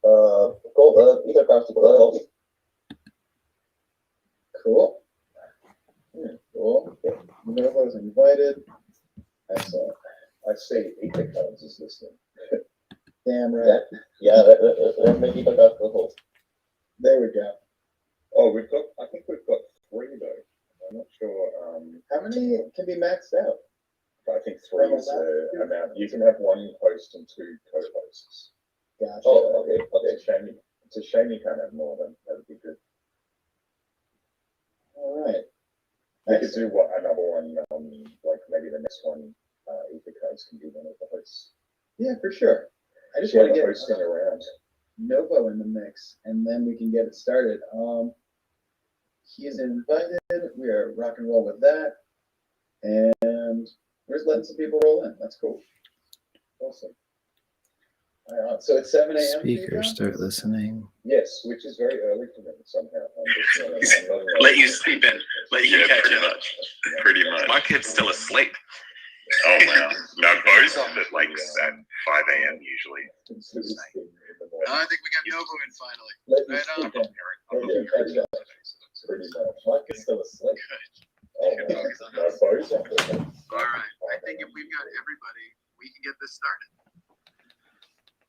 Gold, Ether.Cards Clubhouse. Cool. Cool. Nova is invited. Excellent. I say Ether.Cards is listening. Damn right. Yeah, let's make Ether.Cards Clubhouse. There we go. Oh, I think we've got 3 though. I'm not sure. How many can be maxed out? I think 3 is the amount. You can have 1 host and 2 co-hosts. Gotcha. Oh, okay. Okay. It's a shame you can't have more than that would be good. All right. We could do another one, like maybe the next one, Ether.Cards can be one of the hosts. Yeah, for sure. I just want to get hosting around Novo in the mix, and then we can get it started. He is invited. We are rock and roll with that, and we're just letting some people roll in. That's cool. Awesome. So it's 7 a.m. Speakers start listening. Yes, which is very early for them somehow. Let you sleep in. Let you catch pretty it. much. Pretty much. My kid's still asleep. Oh wow. No, Bo's up at like at 5 a.m. usually. I think we got Novo in finally. Pretty much. My kid's still asleep. All right. I think if we've got everybody, we can get this started.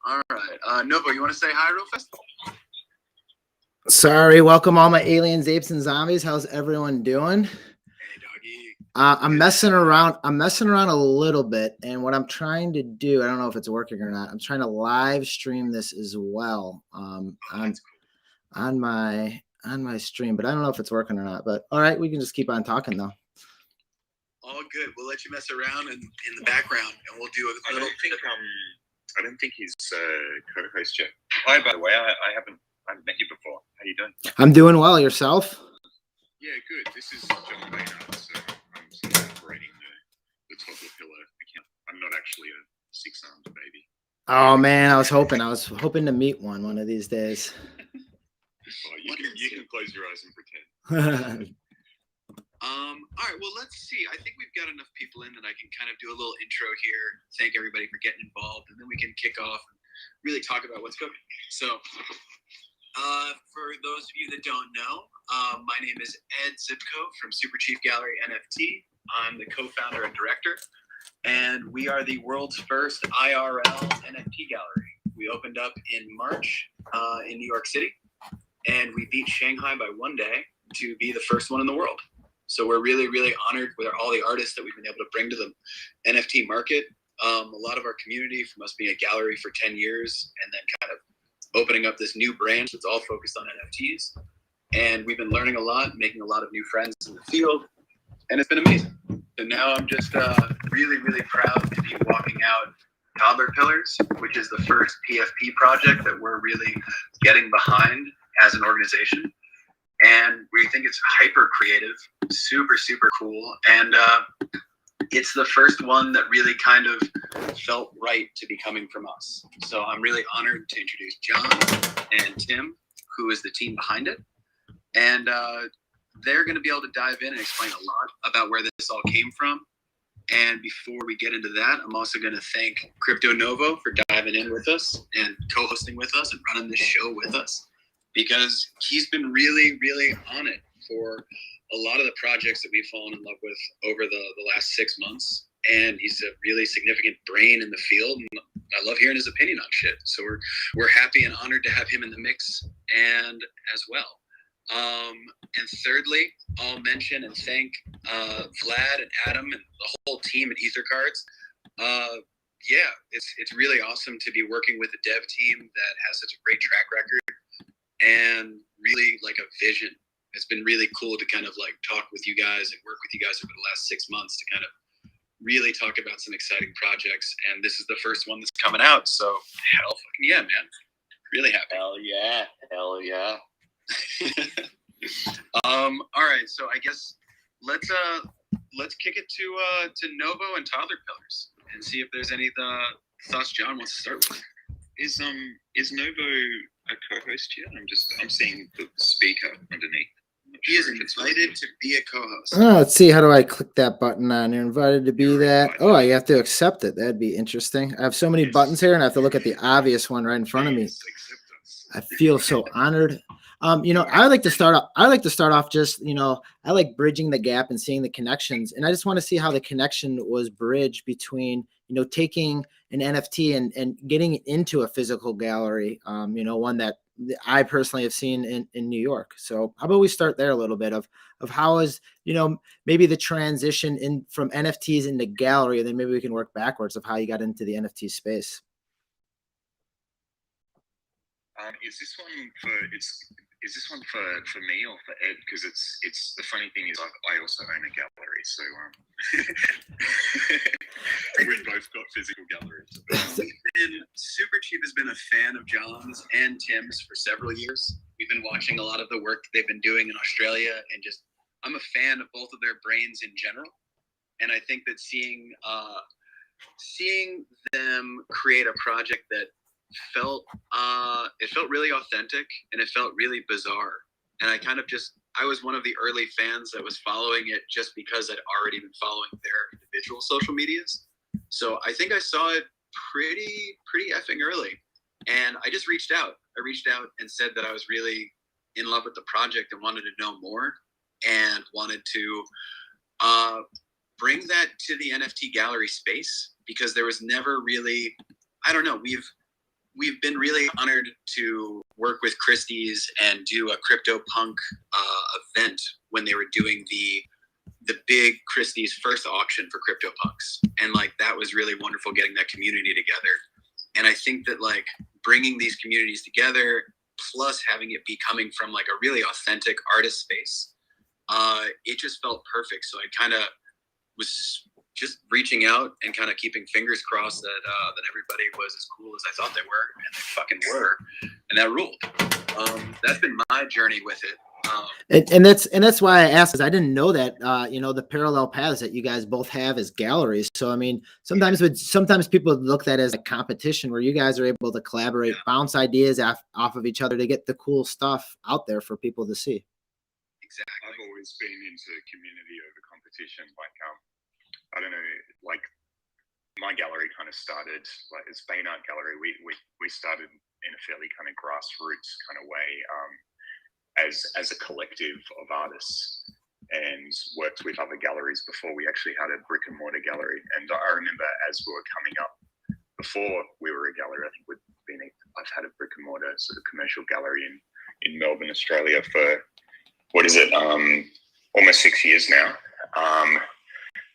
All right. Novo, you want to say hi real fast? Sorry, welcome all my aliens, apes, and zombies. How's everyone doing? Hey, doggy. I'm messing around. I'm messing around a little bit, and what I'm trying to do, I don't know if it's working or not. I'm trying to live stream this as well on my stream, but I don't know if it's working or not. But all right, we can just keep on talking though. All good. We'll let you mess around in the background, and we'll do a little. I don't think he's co-host yet. Hi, by the way, I haven't met you before. How you doing? I'm doing well. Yourself? Yeah, good. This is Jon Beinart, so I'm sort of operating the Toddlerpillar account. I'm not actually a 6-armed baby. Oh man, I was hoping to meet one of these days. Well, you can close your eyes and pretend. All right, well, let's see. I think we've got enough people in that I can kind of do a little intro here, thank everybody for getting involved, and then we can kick off and really talk about what's cooking. So, for those of you that don't know, my name is Ed Zipko from Superchief Gallery NFT. I'm the co-founder and director, and we are the world's first IRL NFT gallery. We opened up in March in New York City, and we beat Shanghai by 1 day to be the first one in the world. So we're really, really honored with all the artists that we've been able to bring to the NFT market. A lot of our community from us being a gallery for 10 years and then kind of opening up this new brand that's all focused on NFTs. And we've been learning a lot, making a lot of new friends in the field, and it's been amazing. So now I'm just really, really proud to be walking out Toddlerpillars, which is the first PFP project that we're really getting behind as an organization. And we think it's hyper creative, super, super cool. And it's the first one that really kind of felt right to be coming from us. So I'm really honored to introduce Jon and Tim, who is the team behind it. And they're going to be able to dive in and explain a lot about where this all came from. And before we get into that, I'm also going to thank Crypto Novo for diving in with us and co-hosting with us and running this show with us, because he's been really, really on it for a lot of the projects that we've fallen in love with over the last 6 months. And he's a really significant brain in the field. And I love hearing his opinion on shit. So we're happy and honored to have him in the mix and as well. And thirdly, I'll mention and thank Vlad and Adam and the whole team at Ether.Cards. Yeah, it's really awesome to be working with a dev team that has such a great track record and really like a vision. It's been really cool to kind of like talk with you guys and work with you guys over the last 6 months to kind of really talk about some exciting projects. And this is the first one that's coming out. So hell fucking yeah, man. Really happy. Hell yeah. Hell yeah. All right. So I guess let's kick it to Novo and Toddlerpillars and see if there's any thoughts Jon wants to start with. Is Novo a co-host yet? I'm seeing the speaker underneath. He is invited to be a co-host. Oh, let's see. How do I click that button on? You're invited to be that. Oh, I have to accept it. That'd be interesting. I have so many buttons here, and I have to look at the obvious one right in front of me. I feel so honored. I would like to start off. I like to start off just, I like bridging the gap and seeing the connections. And I just want to see how the connection was bridged between, taking an NFT and getting it into a physical gallery. One that I personally have seen in New York. So how about we start there a little bit of how is, maybe the transition in from NFTs into gallery, and then maybe we can work backwards of how you got into the NFT space. Is this one for me or for Ed? Because it's the funny thing is I also own a gallery, so we've both got physical galleries. Superchief has been a fan of Jon's and Tim's for several years. We've been watching a lot of the work that they've been doing in Australia, and just I'm a fan of both of their brains in general. And I think that seeing them create a project that felt really authentic, and it felt really bizarre, and I was one of the early fans that was following it just because I'd already been following their individual social medias. So I think I saw it pretty effing early, and I just reached out and said that I was really in love with the project and wanted to know more, and wanted to bring that to the NFT gallery space, because there was never really, I don't know, we've been really honored to work with Christie's and do a CryptoPunk event when they were doing the big Christie's first auction for CryptoPunks. And that was really wonderful, getting that community together. And I think that bringing these communities together, plus having it be coming from a really authentic artist space, it just felt perfect. So I kind of was just reaching out and kind of keeping fingers crossed that everybody was as cool as I thought they were, and they fucking were, and that ruled. That's been my journey with it. And that's why I asked, because I didn't know that the parallel paths that you guys both have as galleries. So I mean, sometimes people look at it as a competition, where you guys are able to collaborate, bounce ideas off of each other to get the cool stuff out there for people to see. Exactly. I've always been into community over competition. I don't know, my gallery kind of started as Beinart Gallery. We started in a fairly kind of grassroots kind of way, as a collective of artists, and worked with other galleries before we actually had a brick and mortar gallery. And I remember as we were coming up, before we were a gallery, I think I've had a brick and mortar sort of commercial gallery in Melbourne, Australia for almost 6 years now.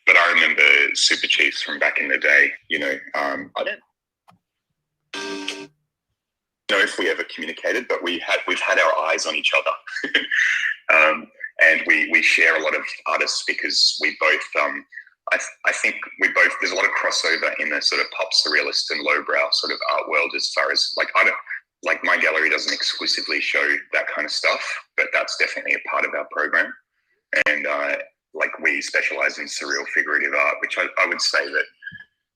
But I remember Superchiefs from back in the day. I don't know if we ever communicated, but we've had our eyes on each other, and we share a lot of artists, because we both I think there's a lot of crossover in the sort of pop surrealist and lowbrow sort of art world, as far as my gallery doesn't exclusively show that kind of stuff, but that's definitely a part of our program. And we specialize in surreal figurative art, which I would say that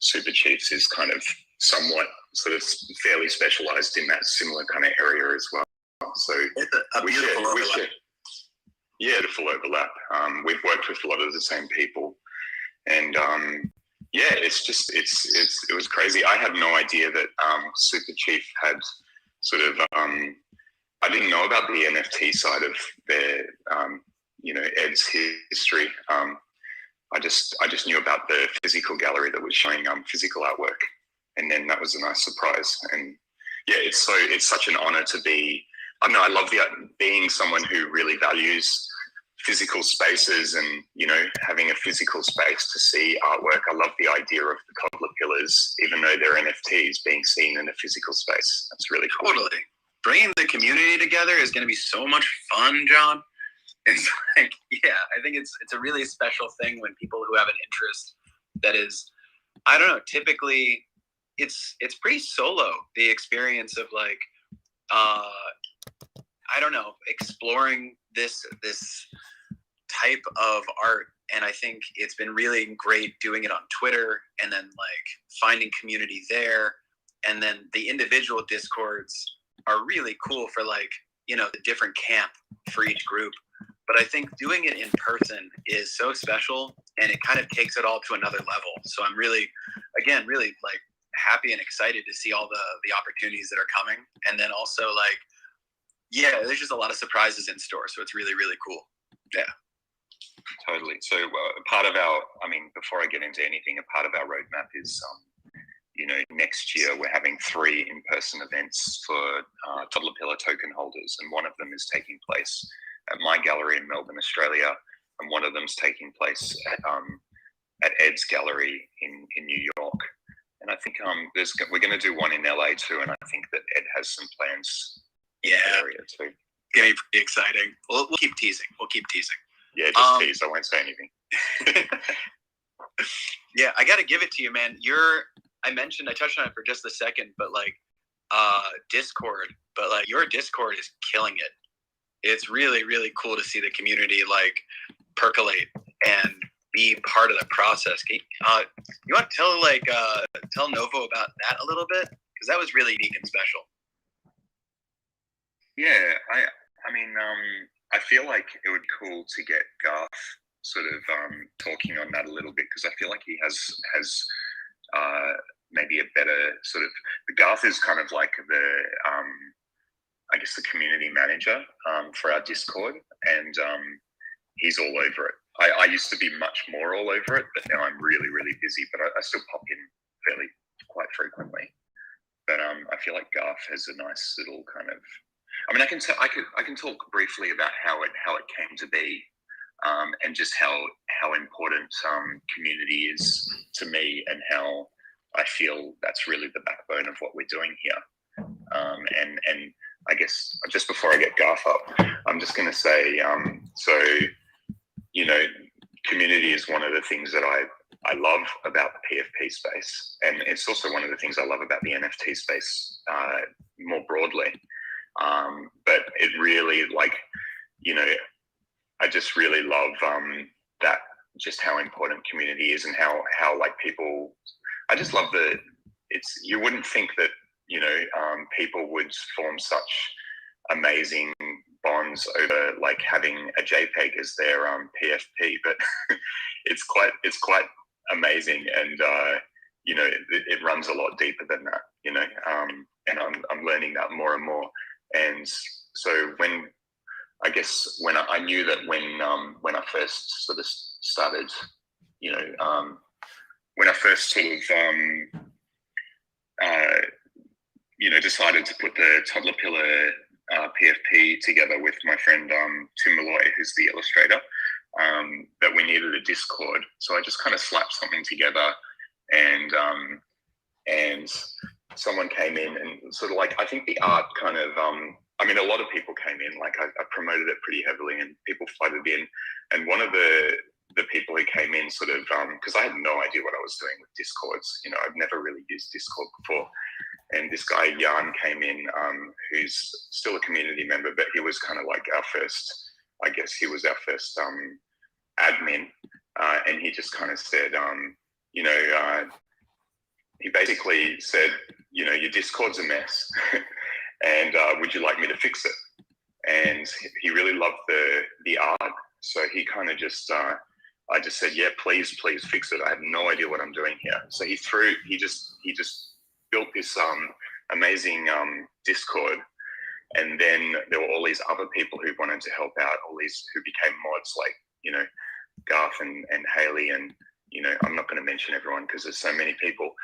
Superchiefs is kind of somewhat sort of fairly specialized in that similar kind of area as well. So it's a beautiful overlap. Beautiful overlap. We've worked with a lot of the same people, and it was crazy. I had no idea that Superchief had sort of I didn't know about the NFT side of their Ed's history. I just knew about the physical gallery that was showing physical artwork, and then that was a nice surprise. And yeah, it's such an honor to be. I don't know, I love being someone who really values physical spaces, and having a physical space to see artwork. I love the idea of the Toddlerpillars, even though they're NFTs, being seen in a physical space. That's really cool. Totally. Bringing the community together is going to be so much fun, Jon. It's I think it's a really special thing when people who have an interest that is, I don't know, typically it's pretty solo, the experience of I don't know, exploring this type of art. And I think it's been really great doing it on Twitter, and then finding community there. And then the individual Discords are really cool for the different camp for each group. But I think doing it in person is so special, and it kind of takes it all to another level. So I'm really happy and excited to see all the opportunities that are coming, and then also like, yeah, there's just a lot of surprises in store, so it's really, really cool. Yeah. Totally. So part of our, I mean, before I get into anything, a part of our roadmap is, you know, next year we're having 3 in-person events for Toddler Pillar token holders, and one of them is taking place at my gallery in Melbourne, Australia, and one of them's taking place at Ed's gallery in New York. And I think we're going to do one in LA too, and I think that Ed has some plans in the area too. Getting pretty exciting. We'll keep teasing. Yeah, just tease. I won't say anything. Yeah, I got to give it to you, man. I touched on it for just a second, but like Discord, but like your Discord is killing it. It's really, really cool to see the community like percolate and be part of the process. You want to tell Novo about that a little bit? Because that was really unique and special. Yeah, I mean, I feel like it would be cool to get Garth sort of talking on that a little bit, because I feel like he has maybe a better sort of. Garth is kind of like the I guess the community manager for our Discord, and he's all over it. I used to be much more all over it, but now I'm really, really busy. But I still pop in quite frequently. But I feel like Garth has a nice little kind of. I mean, I can talk briefly about how it came to be, and just how important community is to me, and how I feel that's really the backbone of what we're doing here. And I guess just before I get Garth up, I'm just going to say, so you know, community is one of the things that I love about the PFP space, and it's also one of the things I love about the NFT space more broadly. But it really, like, you know, I just really love that, just how important community is, and how like people, I just love you wouldn't think that, you know, people would form such amazing bonds over like having a JPEG as their PFP, but it's quite amazing, and you know, it runs a lot deeper than that, you know, and I'm learning that more and more. And so when I knew that when I first sort of started, you know, when I first sort of you know, decided to put the Toddler Pillar PFP together with my friend Tim Molloy, who's the illustrator, that we needed a Discord. So I just kind of slapped something together, and someone came in and sort of like, I think the art kind of, I mean, a lot of people came in, like I promoted it pretty heavily, and people flooded in. And one of the people who came in sort of, because I had no idea what I was doing with Discords, you know, I've never really used Discord before. And this guy, Jan, came in, who's still a community member, but he was kind of like our first, I guess he was our first admin. And he just kind of said, you know, he basically said, you know, your Discord's a mess, and would you like me to fix it? And he really loved the art. So he kind of just, I just said, yeah, please fix it. I have no idea what I'm doing here. So he just built this amazing Discord, and then there were all these other people who wanted to help out, all these who became mods, like, you know, Garth and Haley, and, you know, I'm not going to mention everyone because there's so many people,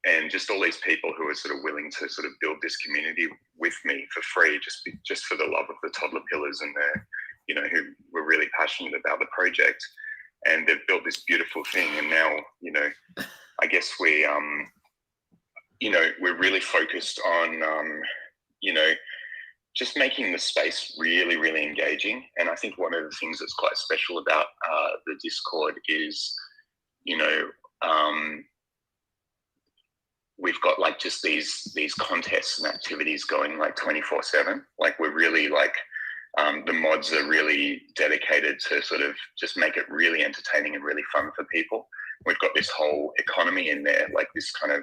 and just all these people who are sort of willing to sort of build this community with me for free, just for the love of the Toddler Pillars, and they're, you know, who were really passionate about the project, and they've built this beautiful thing. And now, you know, I guess we, you know, we're really focused on, you know, just making the space really, really engaging. And I think one of the things that's quite special about the Discord is, you know, we've got like just these contests and activities going like 24/7. Like we're really like, the mods are really dedicated to sort of just make it really entertaining and really fun for people. We've got this whole economy in there, like this kind of,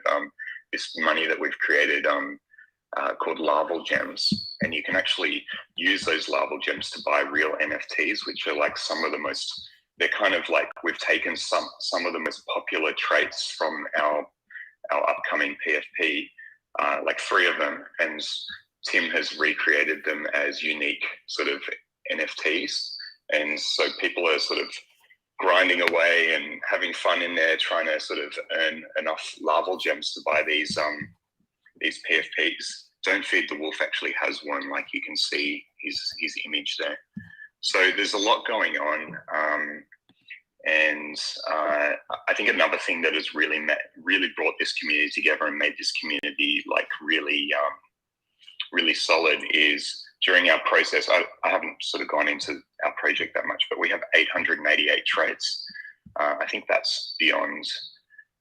this money that we've created called larval gems, and you can actually use those larval gems to buy real NFTs, which are like some of the most, they're kind of like, we've taken some of the most popular traits from our our upcoming PFP, like 3 of them, and Tim has recreated them as unique sort of NFTs. And so people are sort of grinding away and having fun in there, trying to sort of earn enough larval gems to buy these PFPs. Don't Feed the Wolf actually has one, like you can see his image there. So there's a lot going on. And I think another thing that has really brought this community together and made this community like really solid is during our process. I haven't sort of gone into our project that much, but we have 888 traits. I think that's beyond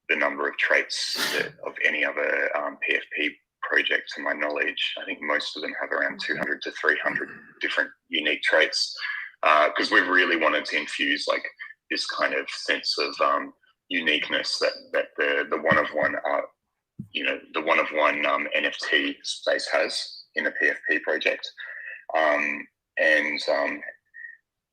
the number of traits of any other PFP project to my knowledge. I think most of them have around 200 to 300 different unique traits, because we really wanted to infuse like this kind of sense of uniqueness that the one of one NFT space has in a PFP project.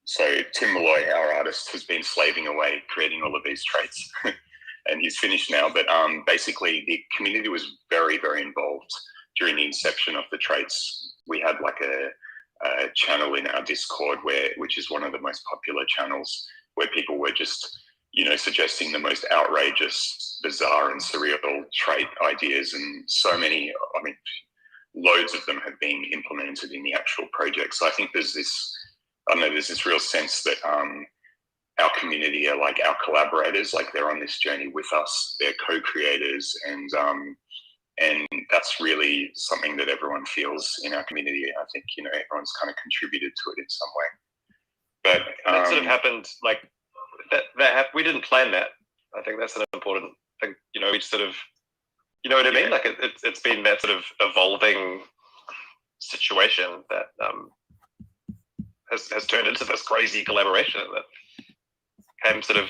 So Tim Molloy, our artist, has been slaving away creating all of these traits, and he's finished now. But basically, the community was very, very involved during the inception of the traits. We had like a channel in our Discord which is one of the most popular channels, where people were just, suggesting the most outrageous, bizarre and surreal trait ideas. And so many, loads of them have been implemented in the actual project. So I think there's this real sense that our community are like our collaborators, like they're on this journey with us, they're co-creators, and that's really something that everyone feels in our community. I think, everyone's kind of contributed to it in some way. But that sort of happened like that. We didn't plan that. I think that's an important thing. We sort of, you know what I mean? Like it's been that sort of evolving situation that has turned into this crazy collaboration that came sort of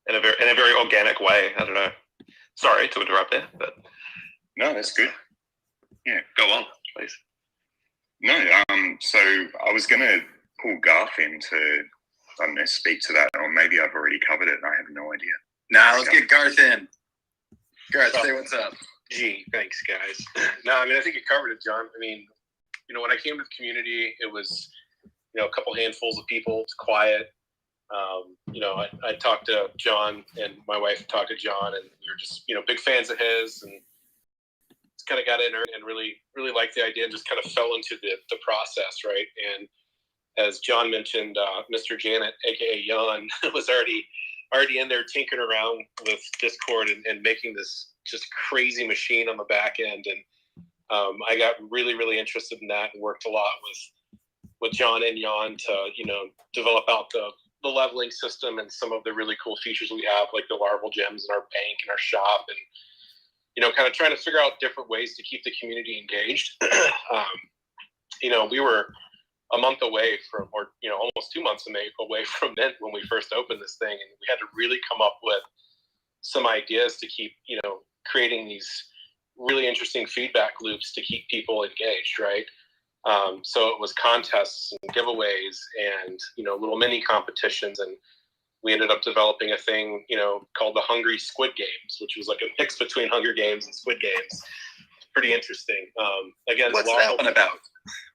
in a very organic way. I don't know. Sorry to interrupt there, but no, that's good. Yeah, go on, please. No, so I was gonna pull Garth in to, I don't know, speak to that, or maybe I've already covered it and I have no idea. Nah, let's get Garth in. Garth, say what's up. Gee, thanks, guys. No, I think you covered it, John. When I came to the community, it was, a couple handfuls of people. It's quiet. I talked to John, and my wife talked to John, and we were just, big fans of his, and just kind of got in there and really, really liked the idea and just kind of fell into the process, right? And as John mentioned, Mr. Janet, aka Jon, was already in there tinkering around with Discord and making this just crazy machine on the back end. And I got really, really interested in that and worked a lot with John and Jon to, develop out the leveling system and some of the really cool features we have, like the larval gems in our bank and our shop, and, kind of trying to figure out different ways to keep the community engaged. We were a month away from, or almost 2 months away from Mint when we first opened this thing, and we had to really come up with some ideas to keep creating these really interesting feedback loops to keep people engaged, right? So it was contests and giveaways and little mini competitions, and we ended up developing a thing called the Hungry Squid Games, which was like a mix between Hunger Games and Squid Games. Pretty interesting. Again, what's that one about?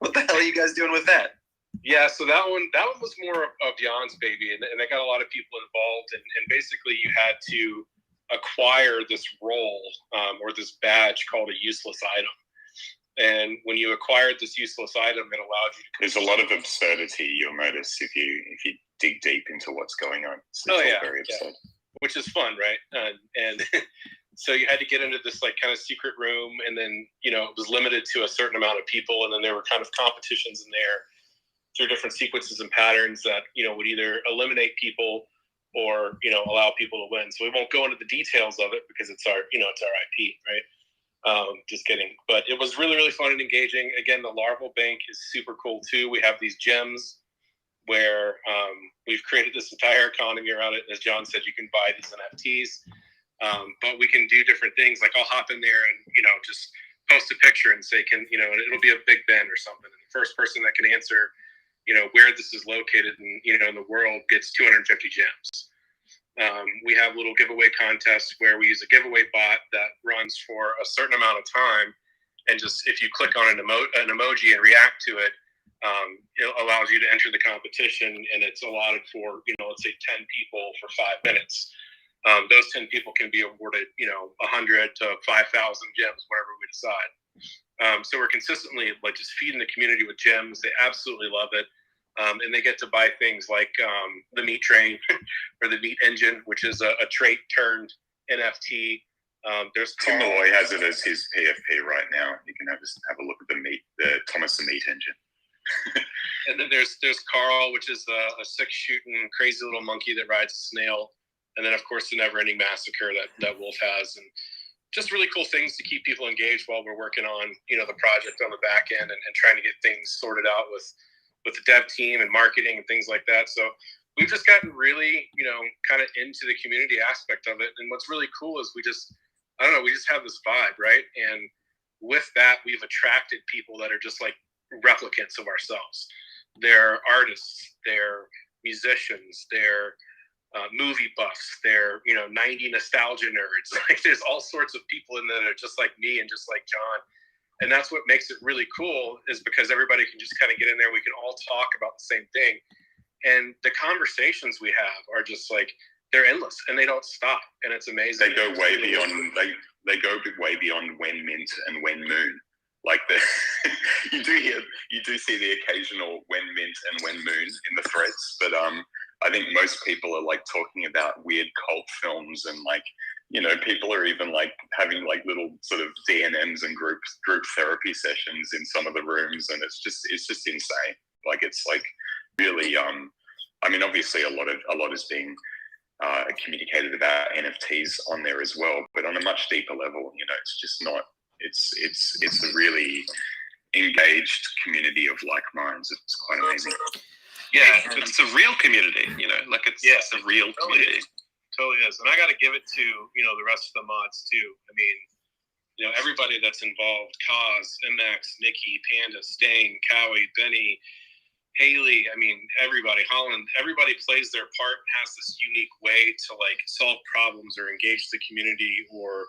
What the hell are you guys doing with that? Yeah, so that one was more of Jan's baby, and I got a lot of people involved, and basically you had to acquire this role or this badge called a useless item. And when you acquired this useless item, it allowed you to. There's a lot of absurdity you'll notice if you dig deep into what's going on. It's very absurd. Which is fun, right? And so you had to get into this like kind of secret room, and then it was limited to a certain amount of people, and then there were kind of competitions in there through different sequences and patterns that would either eliminate people or allow people to win. So we won't go into the details of it because it's our it's our IP, right? Just kidding. But it was really, really fun and engaging. Again, the larval bank is super cool too. We have these gems where we've created this entire economy around it. As John said, you can buy these NFTs, but we can do different things. Like I'll hop in there and just post a picture and say, and it'll be a Big Ben or something. And the first person that can answer, where this is located in the world gets 250 gems. We have little giveaway contests where we use a giveaway bot that runs for a certain amount of time, and just if you click on an emoji and react to it, it allows you to enter the competition, and it's allotted for, let's say 10 people for 5 minutes. Those 10 people can be awarded, 100 to 5,000 gems, whatever we decide. So we're consistently just feeding the community with gems. They absolutely love it. And they get to buy things like the meat train or the meat engine, which is a trait turned NFT. There's Tim Molloy has it as his PFP right now. You can have a look at the Thomas the Meat Engine. And then there's Carl, which is a six-shooting crazy little monkey that rides a snail. And then, of course, the Never-Ending Massacre that Wolf has. And just really cool things to keep people engaged while we're working on, the project on the back end and trying to get things sorted out with the dev team and marketing and things like that. So we've just gotten really, kind of into the community aspect of it. And what's really cool is we just have this vibe, right? And with that, we've attracted people that are just like replicants of ourselves. They're artists, they're musicians, they're movie buffs, they're 90 nostalgia nerds. Like there's all sorts of people in there that are just like me and just like Jon. And that's what makes it really cool, is because everybody can just kind of get in there. We can all talk about the same thing. And the conversations we have are just like, they're endless and they don't stop. And it's amazing. They go way beyond, they go way beyond when mint and when moon. Like you do see the occasional when mint and when moon in the threads, but I think most people are like talking about weird cult films, and like, people are even like having like little sort of DNMs and group therapy sessions in some of the rooms, and it's just insane. Like it's like really obviously a lot is being communicated about NFTs on there as well, but on a much deeper level, it's just not. It's a really engaged community of like minds. It's quite amazing. Yeah, it's a real community. It's a real community. Totally is. And I got to give it to the rest of the mods too. I mean, everybody that's involved: Kaz, MX, Nikki, Panda, Stang, Cowie, Benny, Haley. I mean, everybody, Holland. Everybody plays their part and has this unique way to like solve problems or engage the community, or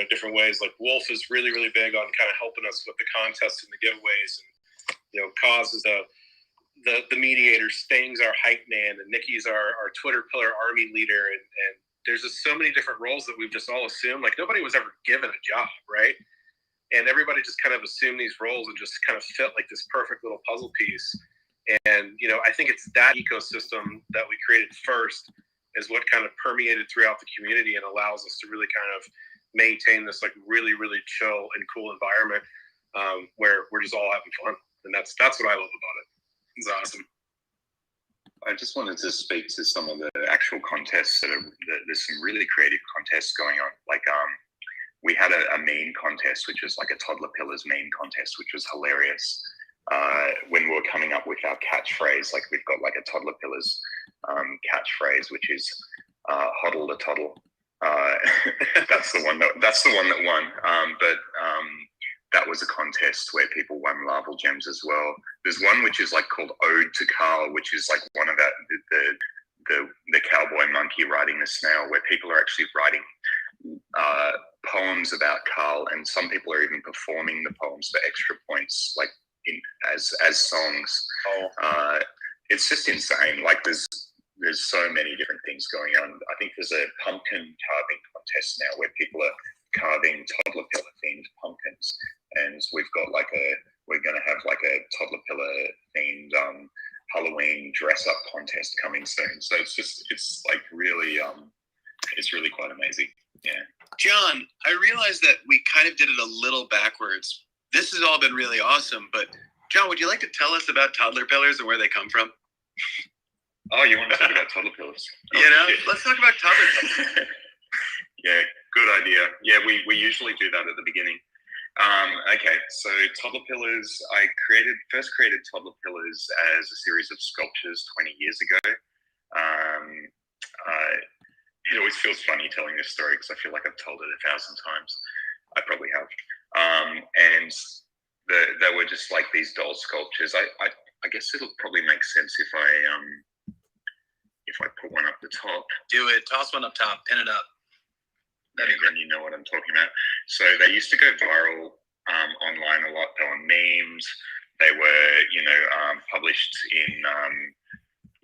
different ways. Like Wolf is really, really big on kind of helping us with the contests and the giveaways. And, Kaz is the mediator, Stang's our hype man, and Nikki's our Twitter pillar army leader. And there's just so many different roles that we've just all assumed. Like nobody was ever given a job, right? And everybody just kind of assumed these roles and just kind of fit like this perfect little puzzle piece. And, I think it's that ecosystem that we created first is what kind of permeated throughout the community and allows us to really kind of maintain this like really, really chill and cool environment where we're just all having fun. And that's what I love about it. It's awesome. I just wanted to speak to some of the actual contests there's some really creative contests going on. Like we had a meme contest, which was like a Toddlerpillars meme contest, which was hilarious. When we were coming up with our catchphrase, like we've got like a Toddlerpillars catchphrase, which is "Hoddle the Toddle." That's the one that won. But that was a contest where people won Larval Gems as well. There's one which is like called Ode to Carl, which is like one of the cowboy monkey riding the snail, where people are actually writing poems about Carl, and some people are even performing the poems for extra points, like as songs. It's just insane. Like there's so many different things going on. I think there's a pumpkin carving contest now where people are carving toddler pillar themed pumpkins, and we're going to have like a toddler pillar themed Halloween dress up contest coming soon. So it's like really it's really quite amazing. Yeah. Jon, I realized that we kind of did it a little backwards. This has all been really awesome, but Jon, would you like to tell us about Toddlerpillars and where they come from? Oh, you want to talk about Toddlerpillars? Let's talk about Toddlerpillars. Yeah, good idea. Yeah, we usually do that at the beginning. Okay, so Toddlerpillars, I first created Toddlerpillars as a series of sculptures 20 years ago. It always feels funny telling this story because I feel like I've told it 1,000 times. I probably have. And they were just like these doll sculptures. I guess it'll probably make sense if I put one up the top. Do it. Toss one up top. Pin it up. Then you know what I'm talking about. So they used to go viral online a lot. They were memes. They were, published in,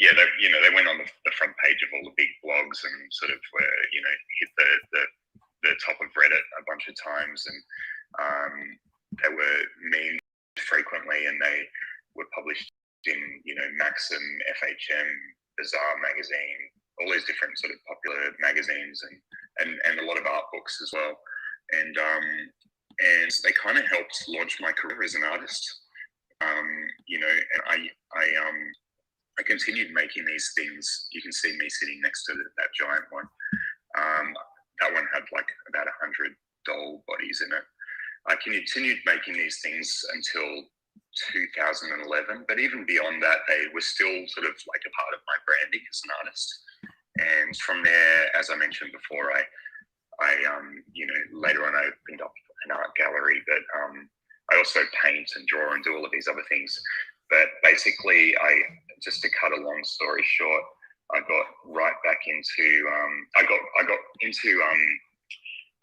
they went on the front page of all the big blogs and sort of were, hit the top of Reddit a bunch of times. And they were memed frequently, and they were published in, Maxim, FHM, Bazaar magazine, all these different sort of popular magazines, and a lot of art books as well. And they kind of helped launch my career as an artist. And I continued making these things. You can see me sitting next to that giant one. That one had like about 100 doll bodies in it. I continued making these things until 2011, but even beyond that, they were still sort of like a part of my branding as an artist. And from there, as I mentioned before, I later on I opened up an art gallery, but I also paint and draw and do all of these other things. But basically, just to cut a long story short, I got right back into I got into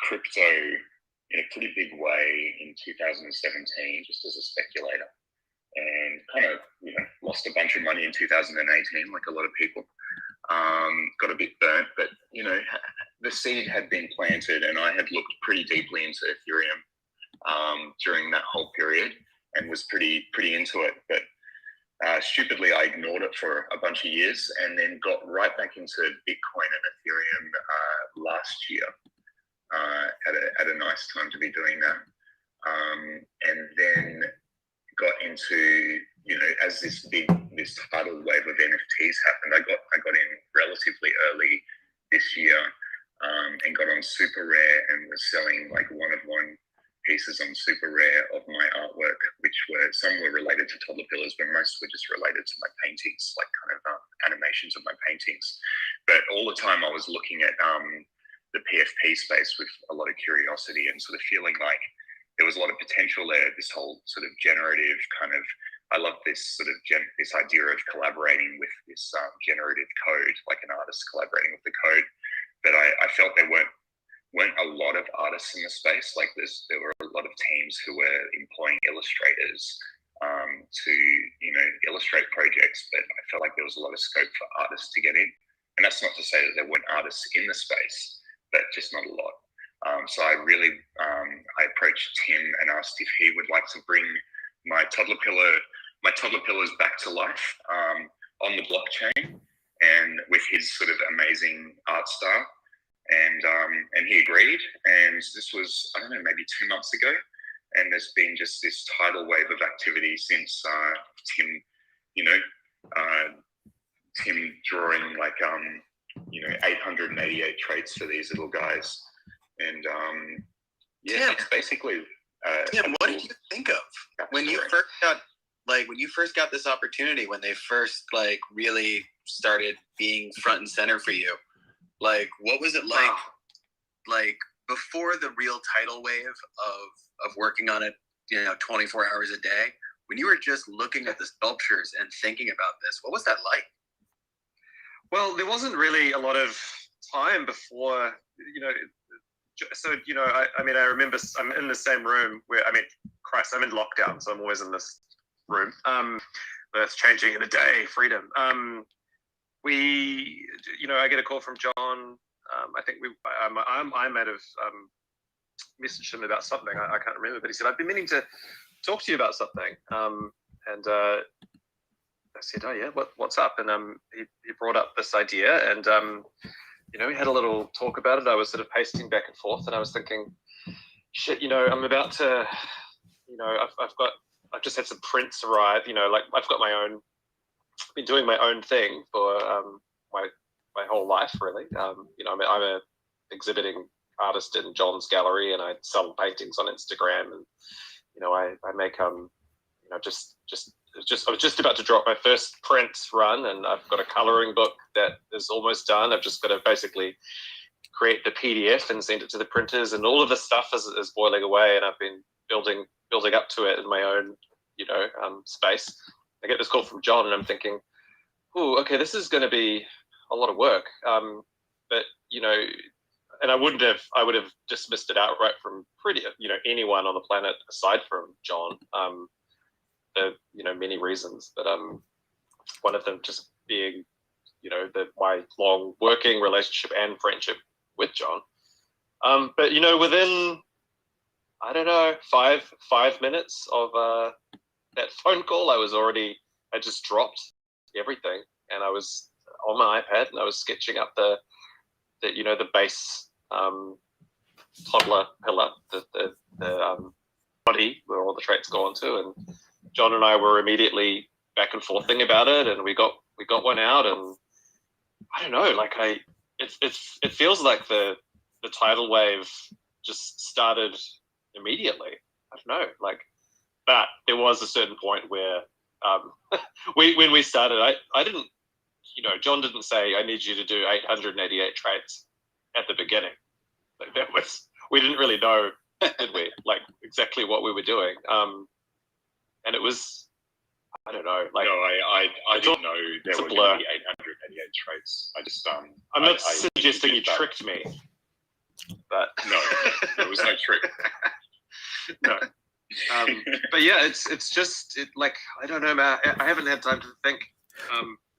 crypto in a pretty big way in 2017, just as a speculator, and kind of lost a bunch of money in 2018, like a lot of people. Got a bit burnt, but the seed had been planted, and I had looked pretty deeply into Ethereum during that whole period, and was pretty into it. But stupidly, I ignored it for a bunch of years, and then got right back into Bitcoin and Ethereum last year. At a nice time to be doing that, and then got into as this tidal wave of NFTs happened. I got in relatively early this year, and got on Super Rare and was selling like one-of-one pieces on Super Rare of my artwork, which some were related to Toddlerpillars, but most were just related to my paintings, like kind of animations of my paintings. But all the time I was looking at the PFP space with a lot of curiosity, and sort of feeling like there was a lot of potential there. This whole sort of generative kind of, I love this sort of this idea of collaborating with this generative code, like an artist collaborating with the code. But I felt there weren't a lot of artists in the space. Like there were a lot of teams who were employing illustrators to illustrate projects, but I felt like there was a lot of scope for artists to get in. And that's not to say that there weren't artists in the space, but just not a lot. So I approached Tim and asked if he would like to bring my Toddlerpillars back to life on the blockchain, and with his sort of amazing art style. And he agreed. And this was, I don't know, maybe 2 months ago. And there's been just this tidal wave of activity since Tim drawing like 888 traits for these little guys. And it's basically Tim, what did you think of when you first got this opportunity, when they first like really started being front and center for you? Like, what was it like? Like before the real tidal wave of working on it, 24 hours a day, when you were just looking at the sculptures and thinking about this, what was that like? Well, there wasn't really a lot of time before, so, I remember I'm in the same room where, I'm in lockdown, so I'm always in this room. That's changing in a day, freedom. I get a call from Jon. I think I might have messaged him about something. I can't remember, but he said, I've been meaning to talk to you about something. And I said, oh yeah, what's up? And he brought up this idea, and we had a little talk about it. I was sort of pacing back and forth, and I was thinking, shit, I'm about to, I've just had some prints arrive, I've got my own, been doing my own thing for my whole life, really. I'm a exhibiting artist in Jon's gallery, and I sell paintings on Instagram, and I make I was just about to drop my first print run, and I've got a coloring book that is almost done. I've just got to basically create the PDF and send it to the printers, and all of this stuff is boiling away, and I've been building up to it in my own space. I get this call from Jon, and I'm thinking, oh, okay, this is going to be a lot of work. But and I would have dismissed it outright from anyone on the planet aside from Jon. For many reasons, but one of them just being my long working relationship and friendship with Jon. But within I don't know 5 minutes of that phone call, I just dropped everything, and I was on my iPad and I was sketching up the base toddler pillar, the body where all the traits go onto, and Jon and I were immediately back and forthing about it, and we got one out, and I don't know, like it feels like the tidal wave just started immediately. I don't know, but there was a certain point where when we started, I didn't, Jon didn't say I need you to do 888 traits at the beginning. We didn't really know, did we? Exactly what we were doing. And it was, I don't know, no, I didn't know there were going to be 888 traits. I just I'm not suggesting you tricked me, but no, there was no trick. No. But yeah, it's just I don't know, man. I haven't had time to think.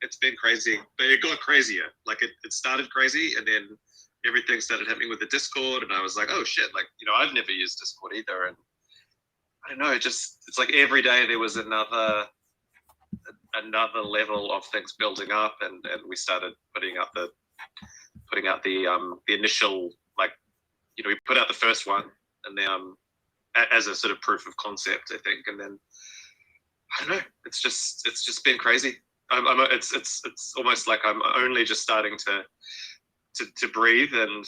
It's been crazy, but it got crazier. It started crazy, and then everything started happening with the Discord, and I was like, oh shit, I've never used Discord either, and I don't know, it's like every day there was another level of things building up, and we started putting out the initial, we put out the first one, and then as a sort of proof of concept, I think, and then I don't know, it's just been crazy. It's almost like I'm only just starting to breathe and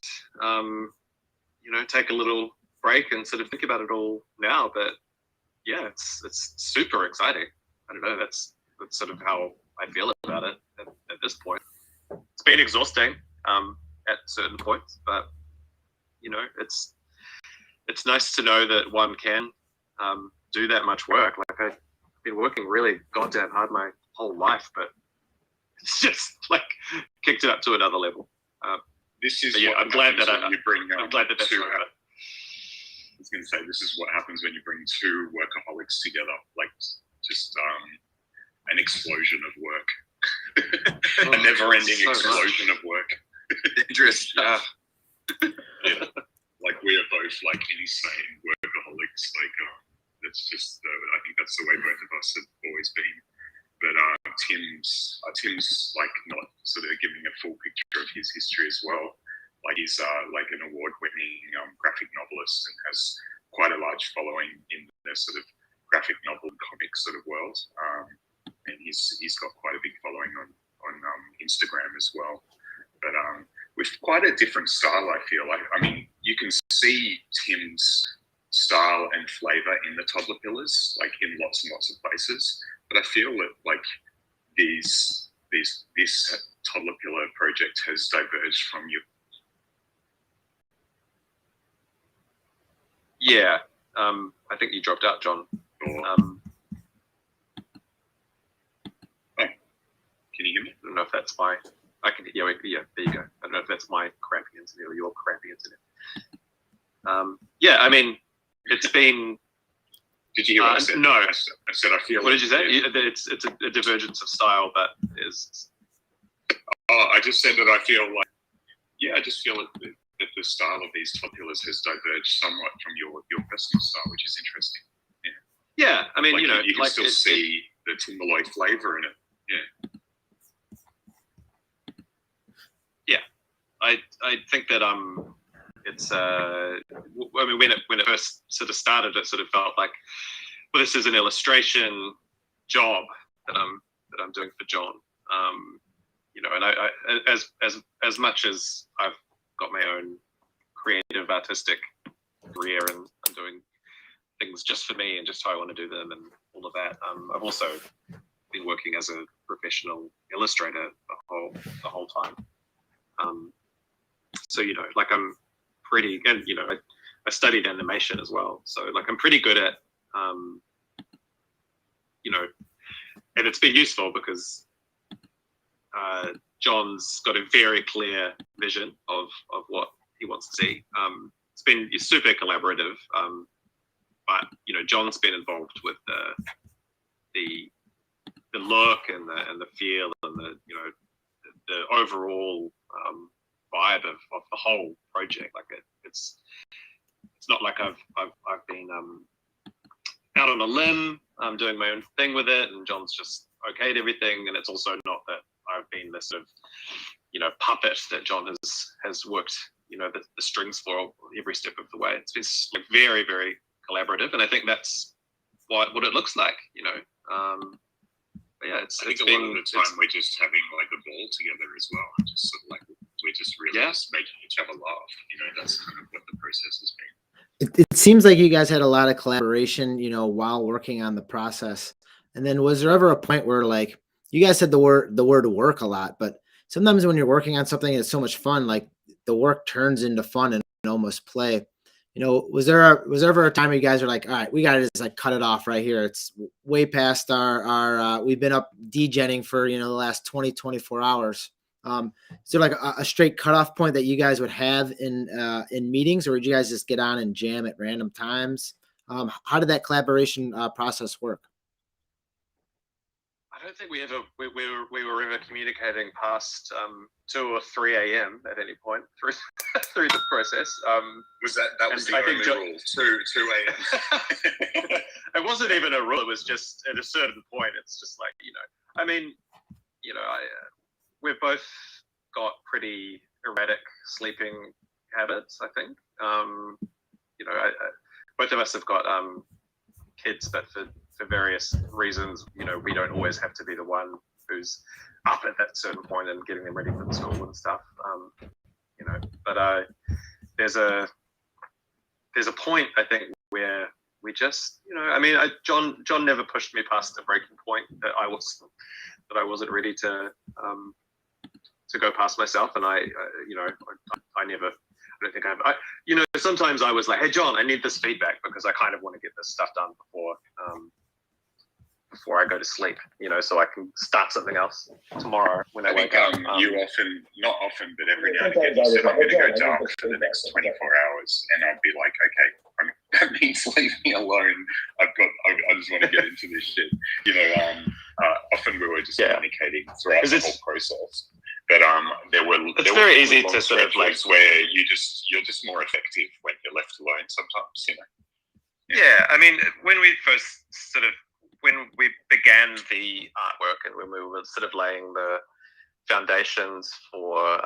take a little break and sort of think about it all now. But yeah, it's super exciting. I don't know, that's sort of how I feel about it at this point. It's been exhausting at certain points, but it's nice to know that one can do that much work. I've been working really goddamn hard my whole life, but it's just kicked it up to another level. This is yeah, I'm glad that you bring. I'm glad that that's two. right. I was going to say, this is what happens when you bring two workaholics together, just an explosion of work, a never-ending explosion of work. Dangerous. Yeah. Yeah, we are both insane workaholics. That's just I think that's the way both of us have always been. But Tim's not sort of giving a full picture of his history as well. He's an award-winning graphic novelist and has quite a large following in the sort of graphic novel and comic sort of world. And he's got quite a big following on Instagram as well. But with quite a different style, I feel. I mean, you can see Tim's style and flavor in the Toddlerpillars, in lots and lots of places. But I feel that this Toddlerpillar project has diverged from you. Yeah, I think you dropped out, Jon. Can you hear me? I don't know if that's my. I can. Yeah, there you go. I don't know if that's my crappy internet or your crappy internet. Yeah, I mean, it's been. Did you hear what I said? No. I said I feel. What did you say? It's a divergence of style that is. Oh, I just said that I feel I just feel that the style of these Toddlerpillars has diverged somewhat from your personal style, which is interesting. Yeah. Yeah, I mean, you can still see the Tim Molloy flavor in it. Yeah. Yeah, I think that it's I mean, when it first sort of started, it sort of felt like, well, this is an illustration job that I'm doing for Jon. And I as much as I've got my own creative artistic career and I'm doing things just for me and just how I want to do them and all of that, I've also been working as a professional illustrator the whole time. So I'm pretty, and I studied animation as well, so I'm pretty good at and it's been useful because Jon's got a very clear vision of what he wants to see. It's been super collaborative, but Jon's been involved with the look and the feel and the overall vibe of the whole project. Like it's not like I've been out on a limb. I'm doing my own thing with it, and Jon's just okayed everything. And it's also not that I've been this sort of puppet that Jon has worked the strings for every step of the way. It's been very, very collaborative, and I think that's what it looks like. But yeah, I think a lot of the time we're just having like a ball together as well, and just sort of like we're just really just making each other laugh. That's kind of what the process has been. It seems like you guys had a lot of collaboration, while working on the process. And then was there ever a point where, like, you guys said the word work a lot, but sometimes when you're working on something, it's so much fun, like the work turns into fun and almost play. Was there ever a time where you guys were like, all right, we got to just like cut it off right here. It's way past our we've been up degenning for, the last 24 hours. Is there like a straight cutoff point that you guys would have in meetings, or would you guys just get on and jam at random times? How did that collaboration process work? I don't think we were ever communicating past 2 or 3 a.m. at any point through the process. Was that was the only rule? 2 a.m. It wasn't even a rule. It was just at a certain point. It's just like we've both got pretty erratic sleeping habits. I think both of us have got kids, but for various reasons, we don't always have to be the one who's up at that certain point and getting them ready for the school and stuff. But there's a point, I think, where we just, Jon never pushed me past the breaking point that I wasn't ready to go past myself, and I don't think sometimes I was like, hey Jon, I need this feedback because I kind of want to get this stuff done before I go to sleep, so I can start something else tomorrow when I wake up. You often, not often, but every now and again, you said, I'm going to go dark for the next 24 hours, and I'd be like, okay, that means leave me alone. I just want to get into this shit. Often we were just communicating throughout the whole process. But it's very easy to sort of like where you're just more effective when you're left alone sometimes, Yeah, when we began the artwork and when we were sort of laying the foundations for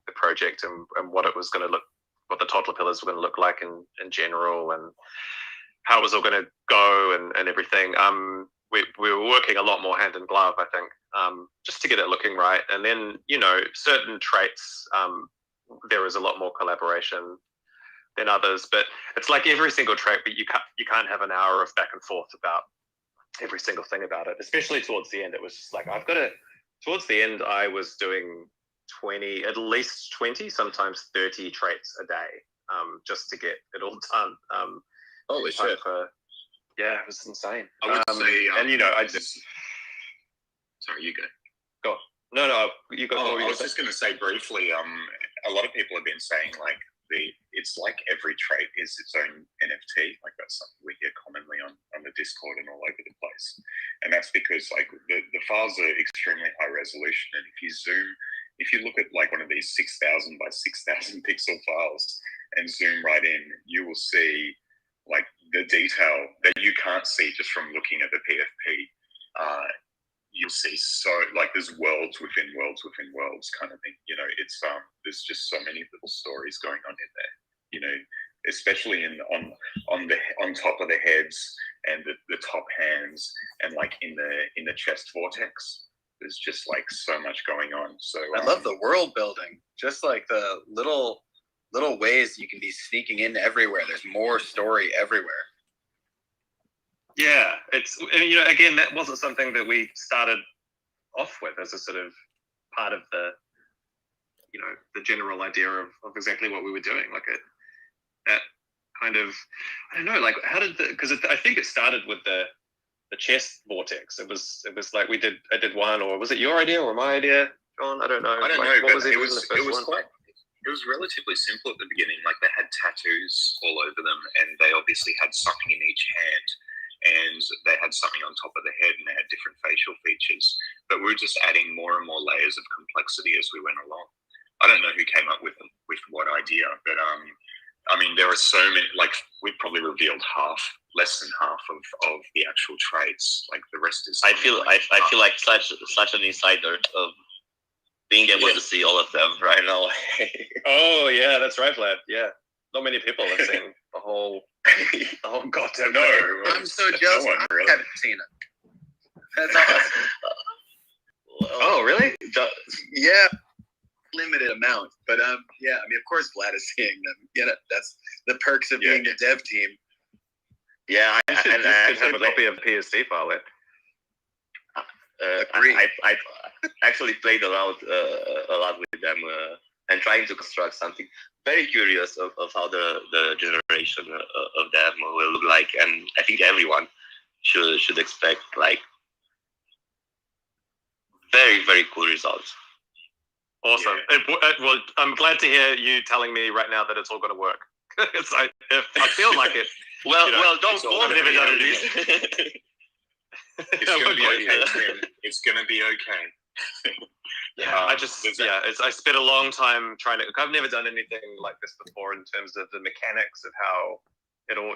the project and what it was going to look, what the Toddlerpillars were going to look like in general, and how it was all going to go and everything. We were working a lot more hand in glove, I think, just to get it looking right. And then, certain traits, there was a lot more collaboration than others. But it's like every single trait, but you can't have an hour of back and forth about every single thing about it, especially towards the end. It was just like, towards the end, I was doing at least 20, sometimes 30 traits a day, just to get it all done. Holy shit. Yeah, it was insane. I would say, I just. Sorry, you go. Go on. No, you go. I was just going to say briefly. A lot of people have been saying like it's like every trait is its own NFT. Like that's something we hear commonly on the Discord and all over the place. And that's because like the files are extremely high resolution, and if you look at like one of these 6,000 by 6,000 pixel files and zoom right in, you will see like the detail that you can't see just from looking at the PFP. You'll see so like there's worlds within worlds kind of thing. It's there's just so many little stories going on in there. Especially on top of the heads and the top hands and like in the chest vortex. There's just like so much going on. So I love the world building, just like the little ways you can be sneaking in everywhere. There's more story everywhere. Yeah, it's again, that wasn't something that we started off with as a sort of part of the the general idea of exactly what we were doing. Like that kind of, I don't know, like how did because I think it started with the chest vortex. It was like I did one, or was it your idea or my idea Jon? I don't know. I don't Like, know, what but even it was the first one? quite. It was relatively simple at the beginning. Like they had tattoos all over them, and they obviously had something in each hand, and they had something on top of the head, and they had different facial features. But we were just adding more and more layers of complexity as we went along. I don't know who came up with what idea, but I mean, there are so many. Like we probably revealed less than half of the actual traits. Like the rest is. I feel like such an insider of being able to see all of them right now. Oh yeah, that's right, Vlad. Yeah, not many people have seen the whole goddamn. No, I'm so jealous. one, I really. haven't seen it. That's awesome. Oh really? Yeah, limited amount, but yeah. I mean, of course, Vlad is seeing them. You know, that's the perks of being a dev team. Yeah, You should have a copy of the PSD file. Agreed. I actually played around a lot with them and trying to construct something. Very curious of how the generation of them will look like, and I think everyone should expect like very, very cool results. Awesome. Well, I'm glad to hear you telling me right now that it's all going to work. If I feel like it. Well, don't go. I've never done it. It's gonna be okay, Tim. It's gonna be okay. Yeah, I spent a long time trying to. I've never done anything like this before in terms of the mechanics of how it all.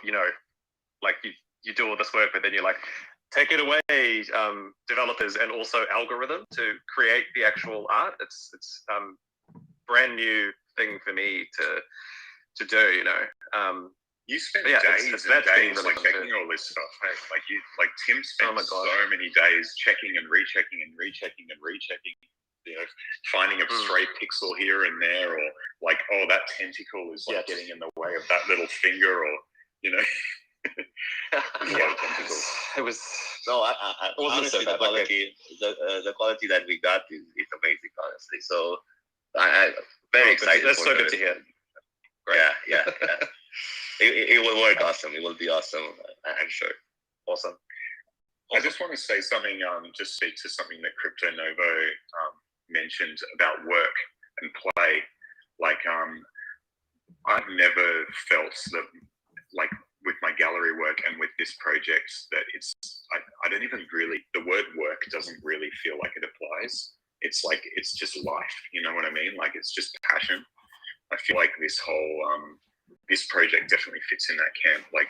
Like you do all this work, but then you're like, take it away, developers, and also algorithm to create the actual art. It's brand new thing for me to do. You spent Yeah, days it's and that thing days that like I'm checking all this stuff. Hey? Like Tim spent Oh my God. so many days checking and rechecking and rechecking and rechecking. Finding a stray pixel here and there, or like, oh, that tentacle is like getting in the way of that little finger, or a lot of tentacles. It was. No, I wasn't so honestly, the bad, the quality that we got is amazing, honestly. So I'm very excited. That's so for good to hear. Yeah. It will work awesome. It will be awesome. I'm sure. Awesome. I just want to say something, just speak to something that Crypto Novo mentioned about work and play. Like, I've never felt that, like, with my gallery work and with this project, that I don't even really, the word work doesn't really feel like it applies. It's like, it's just life, you know what I mean? Like, it's just passion. I feel like this whole, this project definitely fits in that camp. Like,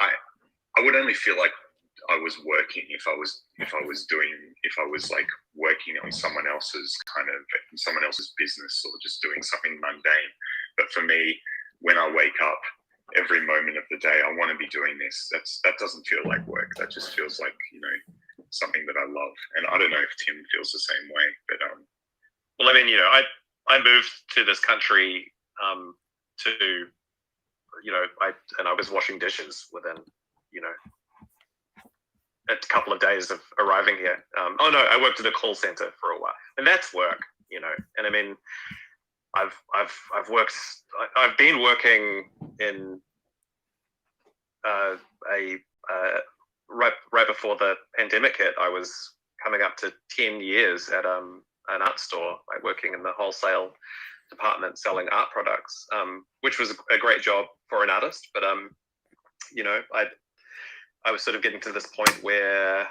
I would only feel like I was working if I was like working on someone else's business, or just doing something mundane. But for me, when I wake up, every moment of the day, I want to be doing this. That doesn't feel like work. That just feels like, something that I love. And I don't know if Tim feels the same way, but well, I mean, I moved to this country I was washing dishes within, a couple of days of arriving here. I worked at a call center for a while, and that's work, And I mean, I've been working in right before the pandemic hit. I was coming up to 10 years at an art store, like working in the wholesale department selling art products, which was a great job for an artist. But I was sort of getting to this point where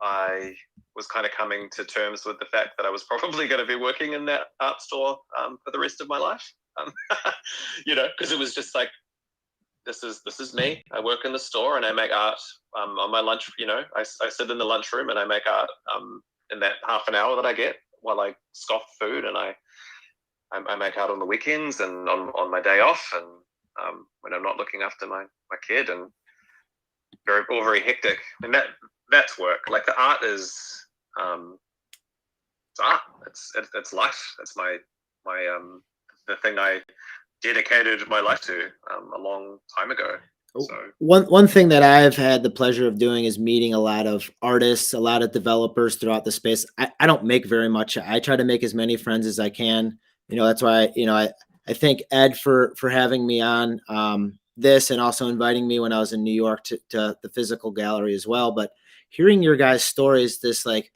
I was kind of coming to terms with the fact that I was probably going to be working in that art store for the rest of my life. Because it was just like, this is me. I work in the store and I make art on my lunch. I sit in the lunchroom and I make art in that half an hour that I get while I scoff food, and I make art on the weekends and on my day off, and when I'm not looking after my kid, and very hectic. And that's work. Like, the art is it's art. It's life. That's my the thing I dedicated my life to a long time ago. So one thing that I've had the pleasure of doing is meeting a lot of artists, a lot of developers throughout the space. I don't make very much. I try to make as many friends as I can. That's why, I thank Ed for having me on this, and also inviting me when I was in New York to the physical gallery as well. But hearing your guys' stories, this like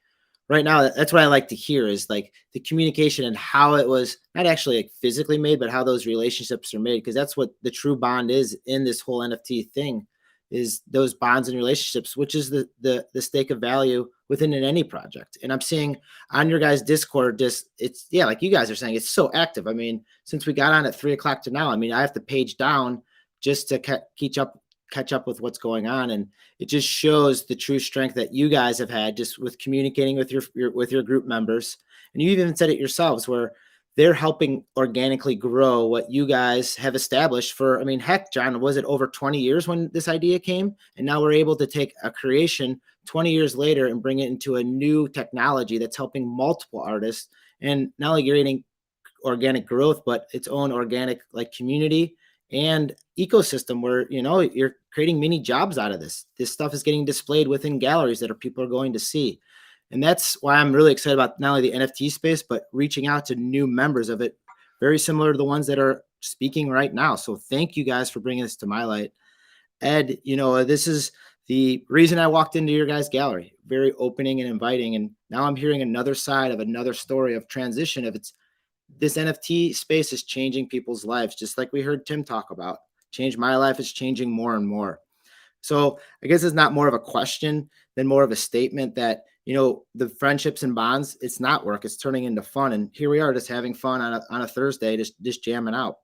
right now, that's what I like to hear is like the communication and how it was not actually like physically made, but how those relationships are made. Cause that's what the true bond is in this whole NFT thing, is those bonds and relationships, which is the stake of value within any project. And I'm seeing on your guys' Discord, just it's like you guys are saying, it's so active. I mean, since we got on at 3 o'clock to now, I mean, I have to page down just to catch up with what's going on. And it just shows the true strength that you guys have had just with communicating with your group members. And you even said it yourselves where they're helping organically grow what you guys have established for, I mean, heck, Jon, was it over 20 years when this idea came? And now we're able to take a creation 20 years later and bring it into a new technology that's helping multiple artists and not only creating organic growth, but its own organic like community and ecosystem where, you know, you're creating mini jobs out of this. This stuff is getting displayed within galleries that people are going to see. And that's why I'm really excited about not only the NFT space, but reaching out to new members of it, very similar to the ones that are speaking right now. So thank you guys for bringing this to my light. Ed, you know, this is the reason I walked into your guys' gallery, very opening and inviting. And now I'm hearing another side of another story of transition of this NFT space is changing people's lives, just like we heard Tim talk about. Change my life is changing more and more. So I guess it's not more of a question than more of a statement that, you know, the friendships and bonds, it's not work, it's turning into fun. And here we are just having fun on a Thursday, just jamming out.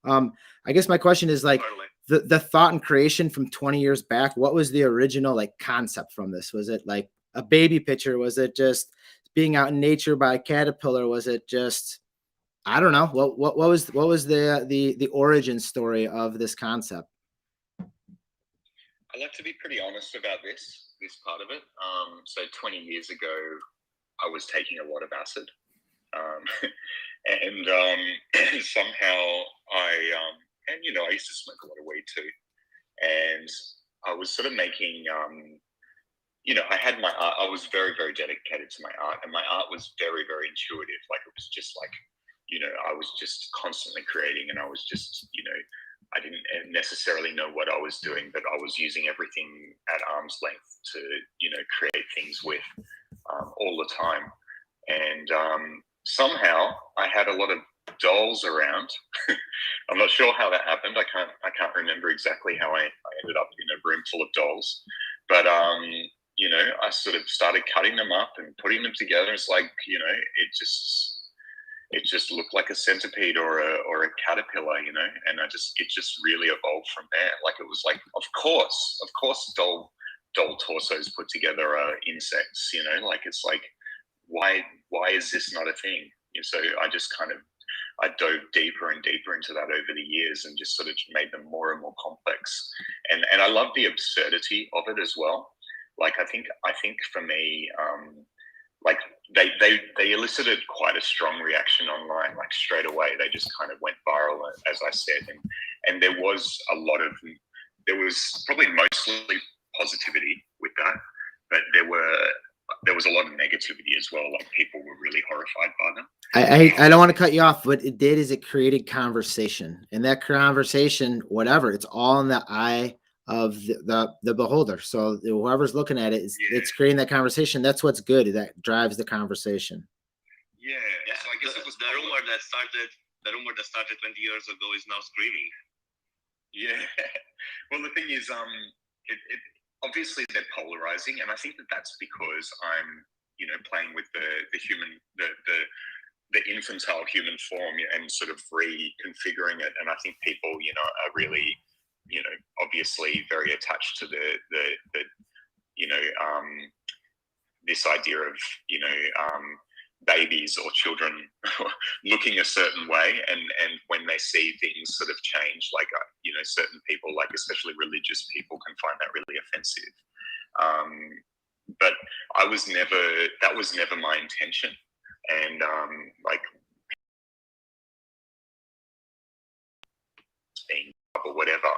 I guess my question is like the thought and creation from 20 years back, what was the original like concept from this? Was it like a baby picture? Was it just being out in nature by a caterpillar? Was it just, I don't know. What was the origin story of this concept? I like to be pretty honest about this part of it. So 20 years ago, I was taking a lot of acid, and somehow I used to smoke a lot of weed too, and I was sort of making, I had my art. I was very, very dedicated to my art, and my art was very, very intuitive. Like it was just like, I was just constantly creating, and I was just, I didn't necessarily know what I was doing, but I was using everything at arm's length to, create things with all the time. And somehow I had a lot of dolls around. I'm not sure how that happened. I can't remember exactly how I ended up in a room full of dolls, but I sort of started cutting them up and putting them together. It's like, it just looked like a centipede or a caterpillar, and it just really evolved from there. Like it was like, of course, doll torsos put together are insects, like it's like, why is this not a thing? So I dove deeper and deeper into that over the years and just sort of made them more and more complex. And I love the absurdity of it as well. Like I think for me, like they elicited quite a strong reaction online, like straight away. They just kind of went viral, as I said, and there was probably mostly positivity with that, but there was a lot of negativity as well. Like people were really horrified by them. I don't want to cut you off, but it did is it created conversation, and that conversation, whatever, it's all in the eye of the beholder. So whoever's looking at it, it's creating that conversation. That's what's good. That drives the conversation. Yeah. So I guess it was the rumor that started 20 years ago is now screaming. Yeah. Well, the thing is, it obviously they're polarizing, and I think that's because I'm, playing with the human, the infantile human form and sort of reconfiguring it. And I think people, are really, obviously very attached to the this idea of, babies or children looking a certain way. And when they see things sort of change, like, certain people, like especially religious people, can find that really offensive. But that was never my intention. And like being or whatever,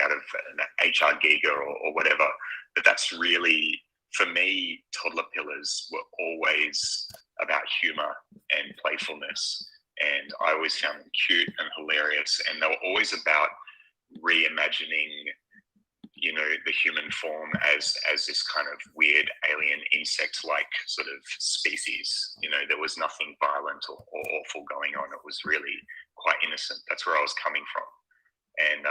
out of an HR giga or whatever, but that's really, for me, toddler pillars were always about humor and playfulness, and I always found them cute and hilarious, and they were always about reimagining, you know, the human form as this kind of weird alien insect-like sort of species. You know, there was nothing violent or awful going on. It was really quite innocent. That's where I was coming from. And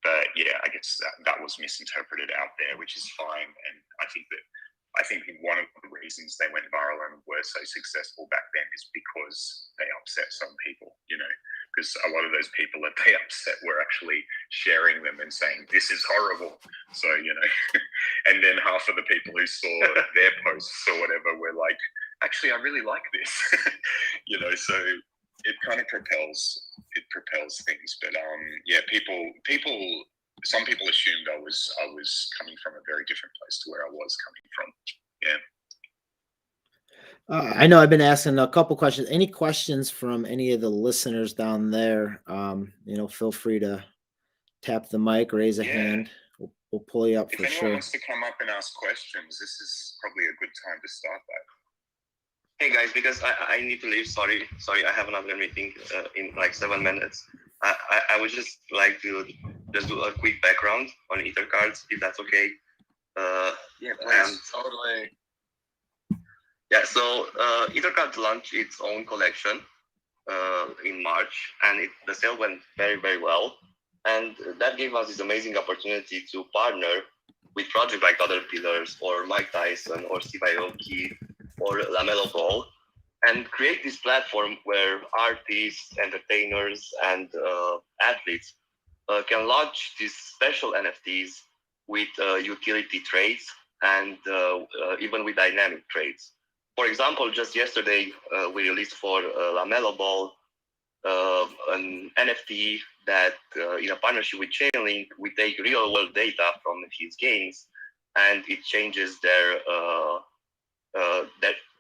but yeah, I guess that was misinterpreted out there, which is fine. And I think one of the reasons they went viral and were so successful back then is because they upset some people, you know, because a lot of those people that they upset were actually sharing them and saying, this is horrible. So, you know, and then half of the people who saw their posts or whatever were like, actually, I really like this, you know, so it kind of propels things. But yeah, some people assumed I was coming from a very different place to where I was coming from. Yeah. I know I've been asking a couple questions. Any questions from any of the listeners down there? You know, feel free to tap the mic, raise a hand. We'll pull you up for sure. If anyone wants to come up and ask questions, this is probably a good time to start that. Hey guys, because I need to leave. Sorry, I have another meeting in like 7 minutes. I would just like to just do a quick background on Ether.Cards, if that's okay. Yeah, please. Totally. Yeah, so Ether.Cards launched its own collection in March, and the sale went very, very well. And that gave us this amazing opportunity to partner with projects like Toddlerpillars or Mike Tyson or Steve Aoki or LaMelo Ball, and create this platform where artists, entertainers, and athletes can launch these special NFTs with utility trades and even with dynamic trades. For example, just yesterday, we released for LaMelo Ball an NFT that, in a partnership with Chainlink, we take real-world data from his games, and it changes that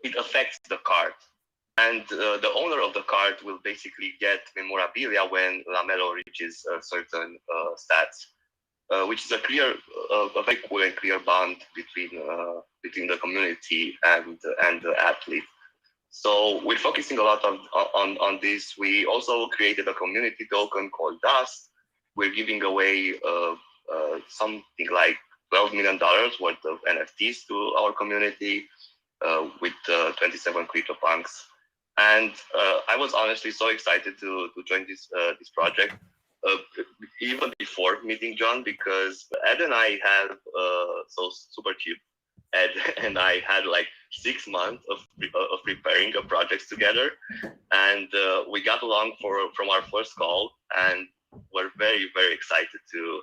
it affects the card. And the owner of the card will basically get memorabilia when LaMelo reaches certain stats, which is a very cool and clear bond between the community and the athlete. So we're focusing a lot on this. We also created a community token called Dust. We're giving away something like $12 million worth of NFTs to our community with 27 CryptoPunks. And I was honestly so excited to join this project, even before meeting Jon, because Ed and I had, so Superchief, Ed and I had like 6 months of preparing a project together, and we got along from our first call, and we're very, very excited to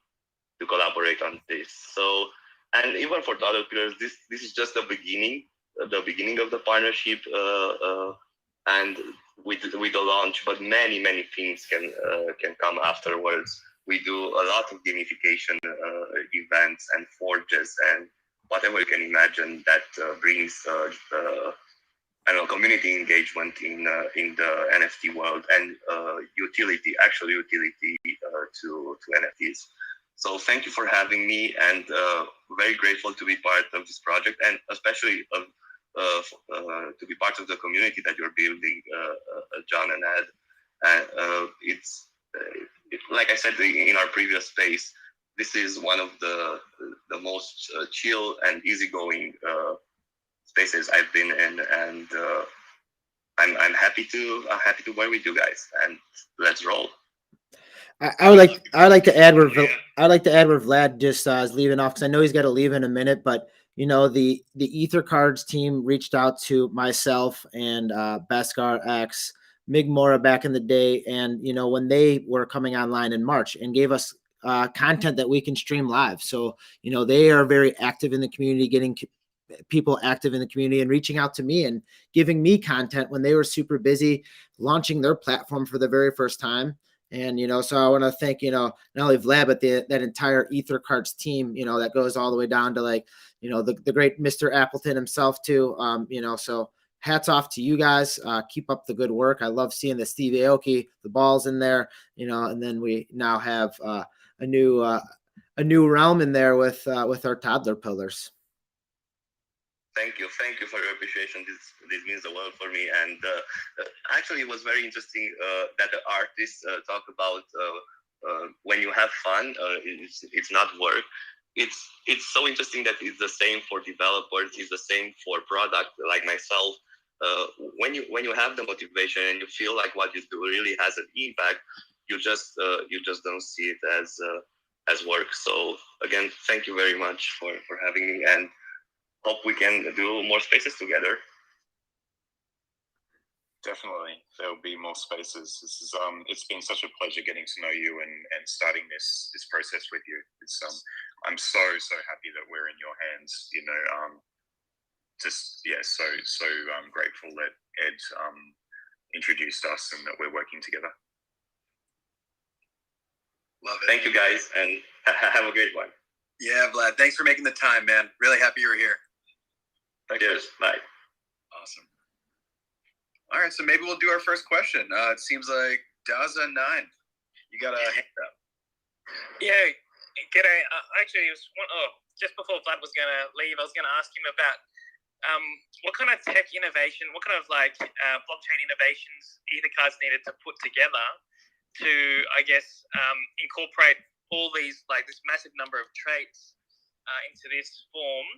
collaborate on this. So, and even for Toddlerpillars, this is just the beginning of the partnership, and with the launch, but many things can come afterwards. We do a lot of gamification events and forges and whatever you can imagine that brings community engagement in the NFT world and actual utility to NFTs. So thank you for having me, and very grateful to be part of this project, and especially to be part of the community that you're building, Jon and Ed. And it's like I said in our previous space, this is one of the most chill and easygoing spaces I've been in, and I'm happy to work with you guys, and let's roll. I would like to add where Vlad just is leaving off, because I know he's got to leave in a minute, but you know, the Ether.Cards team reached out to myself and Beskar X, Mig Mora back in the day, and you know, when they were coming online in March, and gave us content that we can stream live. So you know, they are very active in the community, getting people active in the community and reaching out to me and giving me content when they were super busy launching their platform for the very first time. And, you know, so I want to thank, you know, not only Vlad, but that entire Ether.Cards team, you know, that goes all the way down to like, you know, the great Mr. Appleton himself too. You know, so hats off to you guys. Keep up the good work. I love seeing the Steve Aoki, the balls in there, you know, and then we now have a new realm in there with our Toddlerpillars. Thank you for your appreciation. This means a lot for me. And actually, it was very interesting that the artists talk about when you have fun, it's not work. It's so interesting that it's the same for developers, it's the same for product like myself. When you have the motivation and you feel like what you do really has an impact, you just don't see it as work. So again, thank you very much for having me, and hope we can do more spaces together. Definitely, there'll be more spaces. This is it's been such a pleasure getting to know you and starting this process with you. It's I'm so happy that we're in your hands. You know, so grateful that Ed introduced us and that we're working together. Love it. Thank you guys, and have a great one. Yeah, Vlad. Thanks for making the time, man. Really happy you're here. Cheers. Bye. Awesome. All right, so maybe we'll do our first question. It seems like Daza9, you got a hand up. Yeah, g'day. Actually, just before Vlad was going to leave, I was going to ask him about what kind of tech innovation, what kind of blockchain innovations Ether.Cards needed to put together to, I guess, incorporate all these, this massive number of traits into this form.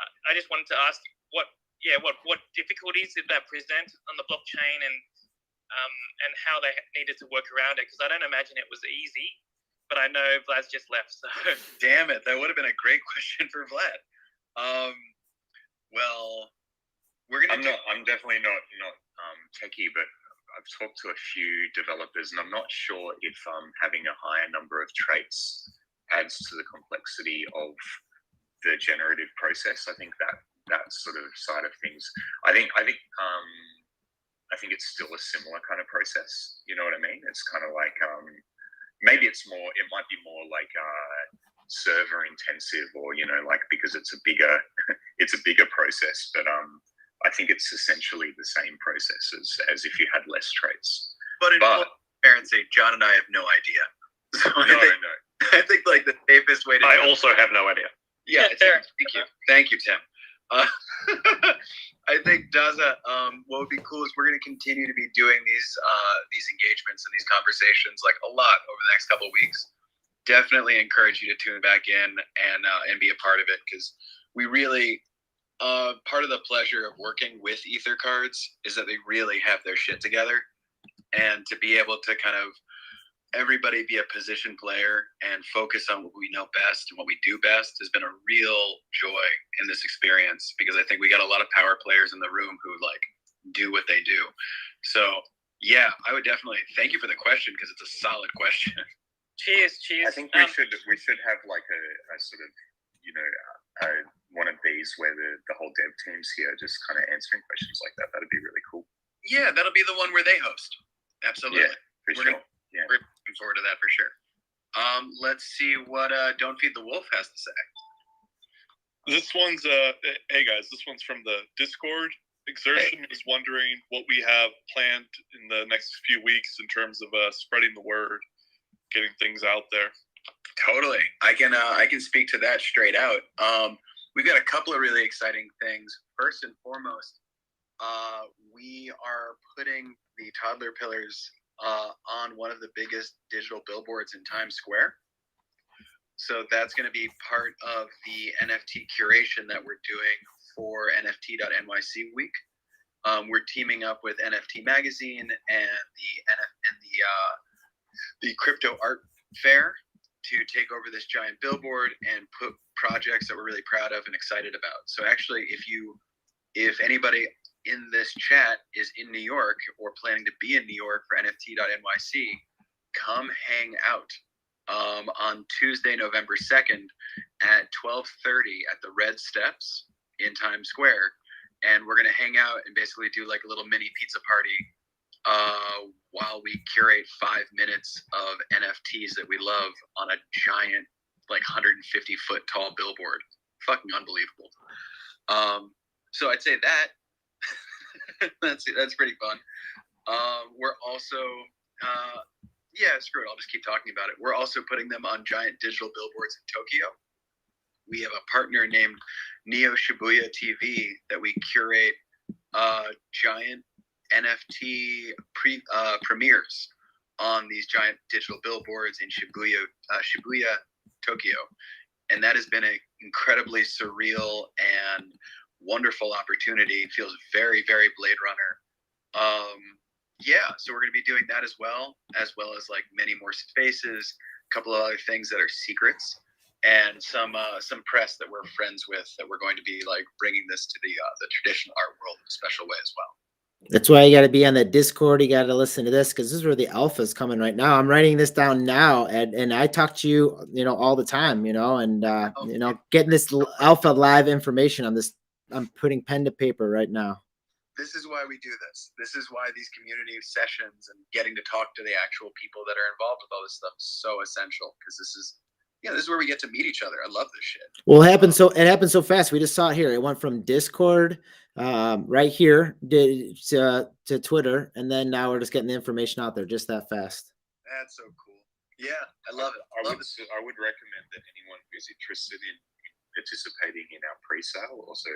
I just wanted to ask what difficulties did that present on the blockchain, and how they needed to work around it? Because I don't imagine it was easy, but I know Vlad's just left. So damn it, that would have been a great question for Vlad. Well, I'm definitely not techie, but I've talked to a few developers, and I'm not sure if having a higher number of traits adds to the complexity of the generative process. I think that sort of side of things. I think it's still a similar kind of process. You know what I mean? It's kind of like maybe it might be more like server intensive, or because it's a bigger process. But I think it's essentially the same process as if you had less traits. But in transparency, John and I have no idea. So No. I think the safest way to. I also have no idea. Yeah, thank you, Tim. I think Daza, what would be cool is we're going to continue to be doing these engagements and these conversations a lot over the next couple of weeks. Definitely encourage you to tune back in and be a part of it, because we really part of the pleasure of working with Ether.Cards is that they really have their shit together, and to be able to kind of everybody be a position player and focus on what we know best and what we do best has been a real joy in this experience, because I think we got a lot of power players in the room who do what they do. So yeah, I would definitely thank you for the question, because it's a solid question. Cheers. I think we should have a sort of one of these where the whole dev team's here just kind of answering questions like that. That'd be really cool. Yeah, that'll be the one where they host. Absolutely. Yeah, for sure. We're looking forward to that for sure. Let's see what Don't Feed the Wolf has to say. This one's hey guys, this one's from the Discord. Exertion is wondering what we have planned in the next few weeks in terms of spreading the word, getting things out there. Totally. I can speak to that straight out. We've got a couple of really exciting things. First and foremost, we are putting the Toddlerpillars on one of the biggest digital billboards in Times Square. So that's going to be part of the NFT curation that we're doing for NFT.NYC week. We're teaming up with NFT Magazine and the Crypto Art Fair to take over this giant billboard and put projects that we're really proud of and excited about. So actually, if anybody in this chat is in New York or planning to be in New York for NFT.NYC, come hang out on Tuesday, November 2nd at 12:30 at the Red Steps in Times Square. And we're going to hang out and basically do a little mini pizza party while we curate 5 minutes of NFTs that we love on a giant, 150-foot tall billboard. Fucking unbelievable. So I'd say that that's pretty fun. We're also screw it, I'll just keep talking about it. We're also putting them on giant digital billboards in Tokyo. We have a partner named Neo Shibuya TV that we curate giant NFT premieres on these giant digital billboards in Shibuya, Tokyo. And that has been an incredibly surreal and wonderful opportunity. It feels very, very Blade Runner. Yeah, so we're going to be doing that as well as like many more spaces, a couple of other things that are secrets, and some press that we're friends with that we're going to be like bringing this to the traditional art world in a special way as well. That's why you got to be on that Discord. You got to listen to this because this is where the alpha is coming right now. I'm writing this down now, and I talk to you, all the time, and getting this alpha live information on this. I'm putting pen to paper right now. This is why we do this. This is why these community sessions and getting to talk to the actual people that are involved with all this stuff is so essential, because this is where we get to meet each other. I love this shit. Well, it happened so fast. We just saw it here. It went from Discord right here to Twitter, and then now we're just getting the information out there just that fast. That's so cool. Yeah, I love it. I would recommend that anyone who's interested in participating in our pre-sale, also,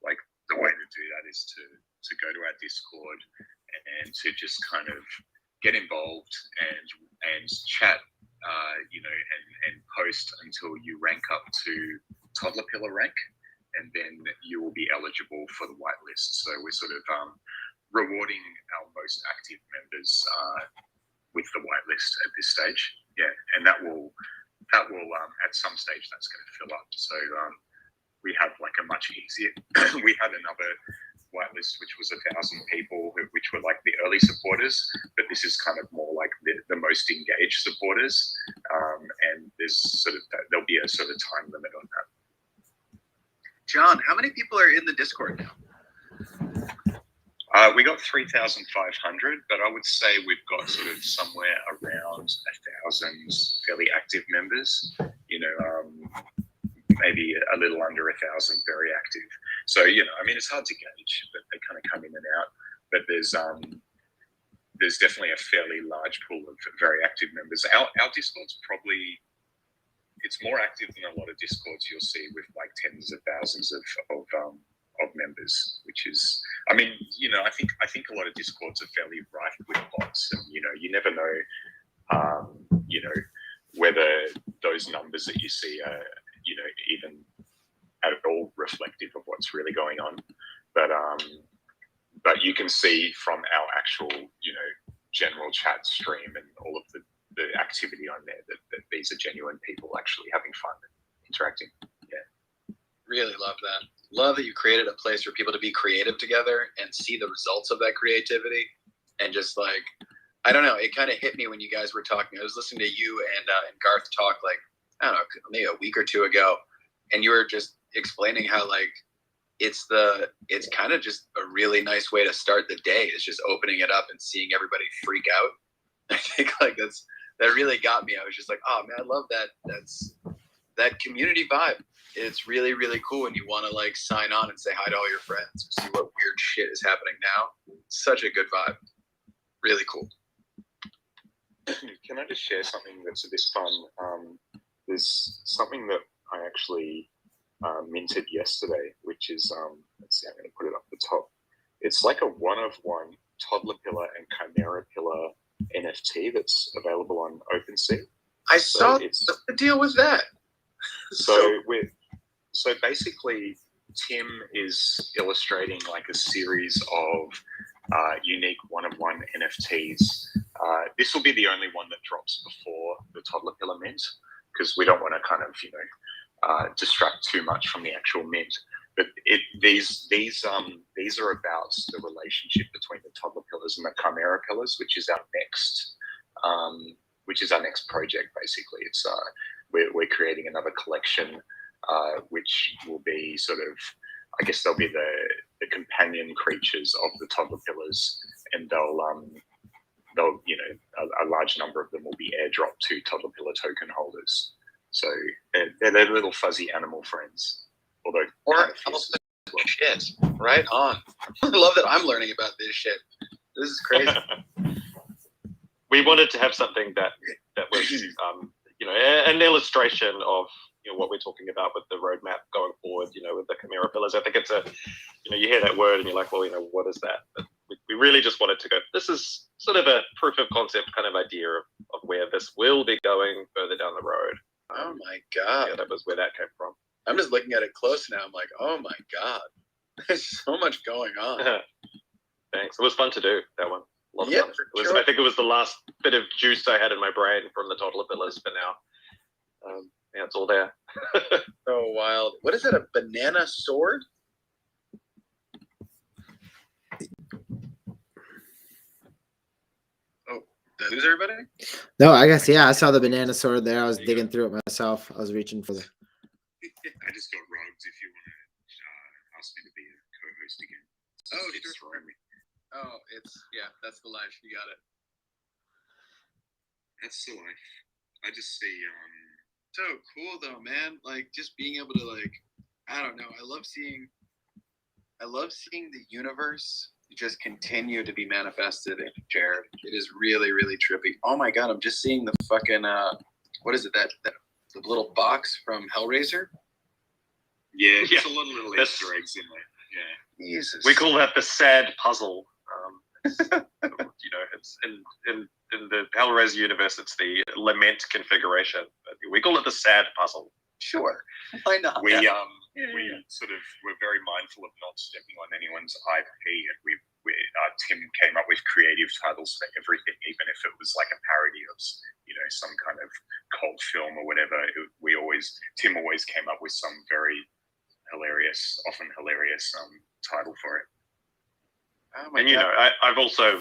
like, the way to do that is to go to our Discord and to just kind of get involved and chat, and post until you rank up to toddler pillar rank, and then you will be eligible for the whitelist. So we're sort of rewarding our most active members with the whitelist at this stage. Yeah, and that will at some stage that's going to fill up. So we have like a much easier. We had another whitelist which was 1,000 people, which were like the early supporters, but this is kind of more like the most engaged supporters, and there'll be a sort of time limit on that. John, how many people are in the Discord now? We got 3,500, but I would say we've got sort of somewhere around 1,000 fairly active members. Maybe a little under 1,000 very active. So it's hard to gauge, but they kind of come in and out. But there's definitely a fairly large pool of very active members. Our Discord's it's more active than a lot of Discords you'll see with like tens of thousands of members, which is, I think a lot of Discords are fairly rife with bots, and you never know, whether those numbers that you see are even at all reflective of what's really going on. But you can see from our actual general chat stream and all of the activity on there that these are genuine people actually having fun and interacting. Yeah, really love that. Love that you created a place for people to be creative together and see the results of that creativity. And just like, I don't know, it kind of hit me when you guys were talking. I was listening to you and Garth talk like, I don't know, maybe a week or two ago, and you were just explaining how like it's kind of just a really nice way to start the day, is just opening it up and seeing everybody freak out. I think like that really got me. I was just like, oh man, I love that. That's that community vibe. It's really, really cool when you want to like sign on and say hi to all your friends or see what weird shit is happening now. Such a good vibe. Really cool. Can I just share something that's a bit fun? There's something that I actually minted yesterday, which is, let's see, I'm going to put it up the top. It's like a one-of-one Toddler Pillar and Chimera Pillar NFT that's available on OpenSea. I saw the deal with that. So basically, Tim is illustrating like a series of unique one-of-one NFTs. This will be the only one that drops before the Toddler Pillar mint, because we don't want to kind of distract too much from the actual mint. But these are about the relationship between the Toddler Pillars and the Chimera Pillars, which is our next project. Basically, it's we're creating another collection, which will be sort of, I guess they'll be the companion creatures of the Toddler Pillars, and they'll a large number of them will be airdropped to Toddler Pillar token holders. So they're little fuzzy animal friends. Although shit, right on. I love that I'm learning about this shit. This is crazy. We wanted to have something that was an illustration of what we're talking about with the roadmap going forward. With the Chimera Pillars. I think it's you hear that word and you're like, well, what is that? But we really just wanted to go, this is sort of a proof of concept kind of idea of where this will be going further down the road. Oh my God. Yeah, that was where that came from. I'm just looking at it close now. I'm like, oh my God. There's so much going on. Thanks. It was fun to do, that one. A lot of Yeah, fun. for It was, sure. I think it was the last bit of juice I had in my brain from the Toddlerpillars for now. Yeah, it's all there. So wild. What is it? A banana sword? Oh, did I lose everybody? No, I guess yeah. I saw the banana sword there. I was digging through it myself. I was reaching for the. I just got rugged if you want to ask me to be a co-host again. Oh, It's sure. throwing me. Oh, yeah, that's the life. You got it. That's the life. I just see So cool though, man. Like just being able to like, I don't know. I love seeing the universe just continue to be manifested in Jared. It is really, really trippy. Oh my God, I'm just seeing the fucking what is it? That the little box from Hellraiser? yeah, Yeah. there's a lot of little That's- Easter eggs in there. Yeah. Jesus. We call that the sad puzzle. You know, it's in the Hellraiser universe, it's the lament configuration. We call it the sad puzzle. Sure. Why not? We Yeah. we sort of were very mindful of not stepping on anyone's IP, and we Tim came up with creative titles for everything, even if it was like a parody of some kind of cult film or whatever. Tim always came up with some very often hilarious title for it. Oh my And God. I've also,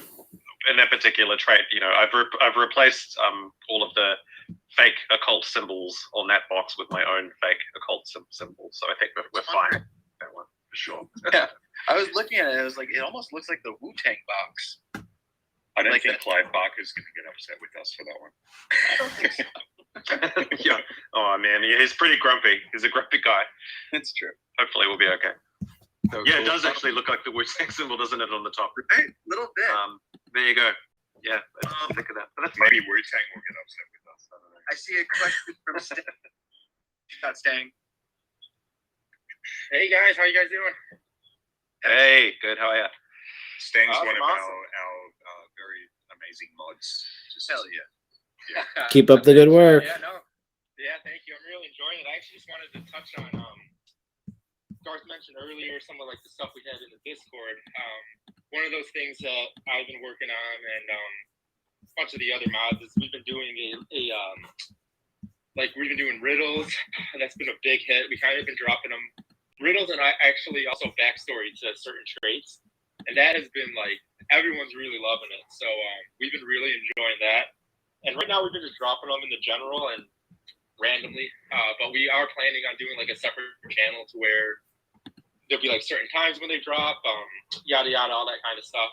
in that particular trait, I've replaced all of the fake occult symbols on that box with my own fake occult symbols. So I think we're fine. That one for sure. Yeah. I was looking at it. I was like, it almost looks like the Wu-Tang box. I don't Like think that. Clive Barker's going to get upset with us for that one. I don't think so. Yeah. Oh man, he's pretty grumpy. He's a grumpy guy. It's true. Hopefully we'll be okay. So Yeah, cool. it does actually look like the Wu-Tang symbol, doesn't it, on the top? Right? Little bit. There you go. Yeah, I didn't think of that. But that's Maybe Wu-Tang will get upset with us. I don't know. I see a question from Stang. Not Stang. Hey guys, how you guys doing? Hey, good. How are you? Stang's Awesome, one of awesome. our very amazing mods. Just, Hell yeah. Keep up the good work. Yeah, no. Yeah, thank you. I'm really enjoying it. I actually just wanted to touch on Garth mentioned earlier some of like the stuff we had in the Discord. One of those things that I've been working on and a bunch of the other mods is we've been doing we've been doing riddles. That's been a big hit. We kind of been dropping them riddles and I actually also backstory to certain traits. And that has been like, everyone's really loving it. So we've been really enjoying that. And right now we've been just dropping them in the general and randomly. But we are planning on doing like a separate channel to where there'll be like certain times when they drop, yada, yada, all that kind of stuff.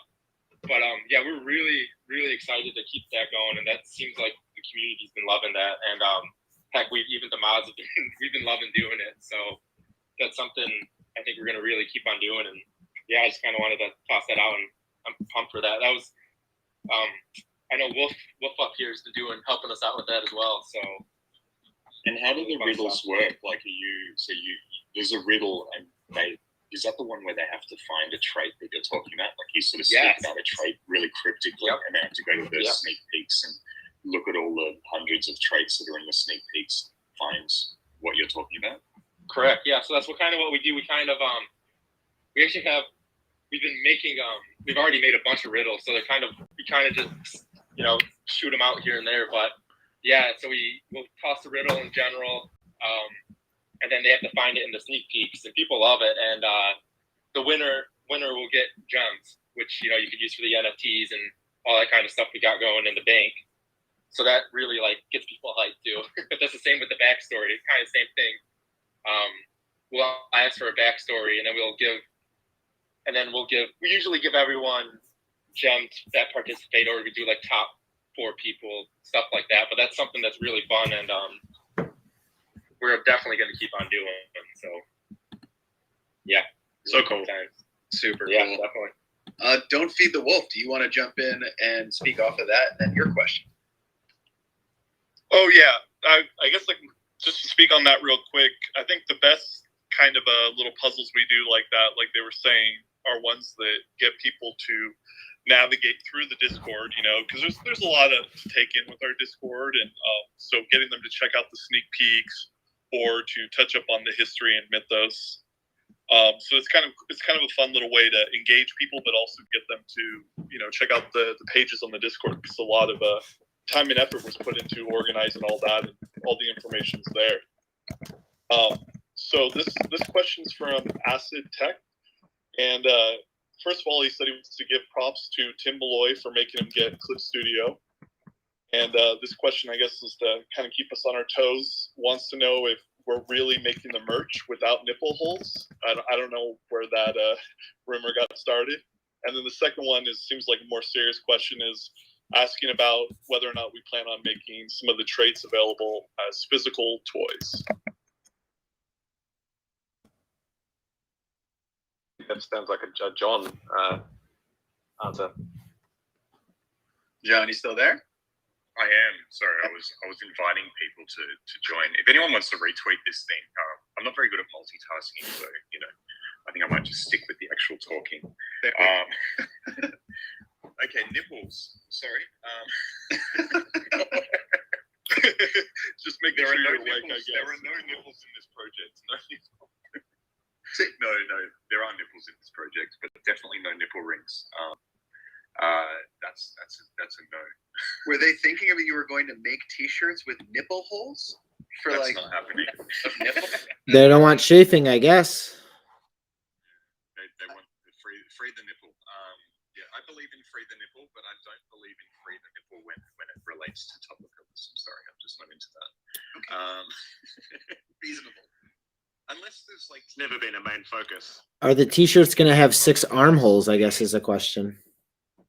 But yeah, we're really, really excited to keep that going. And that seems like the community's been loving that. And heck, even the mods have been, we've been loving doing it. So that's something I think we're going to really keep on doing. And yeah, I just kind of wanted to toss that out, and I'm pumped for that. That was, I know Wolf up here has been helping us out with that as well. So. and how do the riddles work? Like, there's a riddle, and is that the one where they have to find a trait that you're talking about? Like, you sort of speak Yes. about a trait really cryptically, Yep. and they have to go to the Yep. sneak peeks and look at all the hundreds of traits that are in the sneak peeks, find what you're talking about. Correct. Yeah. So that's what we do. We kind of we've been making we've already made a bunch of riddles, so we kind of just shoot them out here and there. But yeah, so we'll toss the riddle in general, and then they have to find it in the sneak peeks, and people love it. And the winner will get gems, which you could use for the NFTs and all that kind of stuff we got going in the bank. So that really gets people hyped too. But that's the same with the backstory. Kind of same thing. We'll ask for a backstory, and then we usually give everyone gems that participate, or we do like top 4 people, stuff like that. But that's something that's really fun, and we're definitely going to keep on doing it. So yeah, So cool. Times. Super Yeah, cool. definitely. Don't feed the wolf. Do you want to jump in and speak off of that? And then your question. Oh yeah, I guess just to speak on that real quick, I think the best kind of little puzzles we do like that, like they were saying, are ones that get people to navigate through the Discord, because there's a lot to take in with our Discord, and so getting them to check out the sneak peeks or to touch up on the history and mythos. So it's kind of a fun little way to engage people, but also get them to check out the pages on the Discord, because a lot of time and effort was put into organizing all that, and all the information's there. So this question's from Acid Tech, and first of all, he said he wants to give props to Tim Molloy for making him get Clip Studio. And this question, I guess, is to kind of keep us on our toes. Wants to know if we're really making the merch without nipple holes. I don't know where that rumor got started. And then the second one seems like a more serious question, is asking about whether or not we plan on making some of the traits available as physical toys. That sounds like a Jon answer. John, you still there? I am. Sorry, I was inviting people to join. If anyone wants to retweet this thing, I'm not very good at multitasking, so I think I might just stick with the actual talking. Okay, nipples. Sorry. Just make there sure are no you're awake, nipples. I guess. There are no nipples in this project. No, there are nipples in this project, but definitely no nipple rings. That's a no. Were they thinking of you were going to make T-shirts with nipple holes for That's like not happening. nipple? They don't want chafing, I guess. They want to free the nipple. Yeah, I believe in free the nipple, but I don't believe in free the nipple when it relates to toddlerpillars. I'm sorry, I'm just not into that. Okay. Reasonable. Unless there's like It's never been a main focus. Are the T-shirts going to have 6 armholes, I guess, is a question.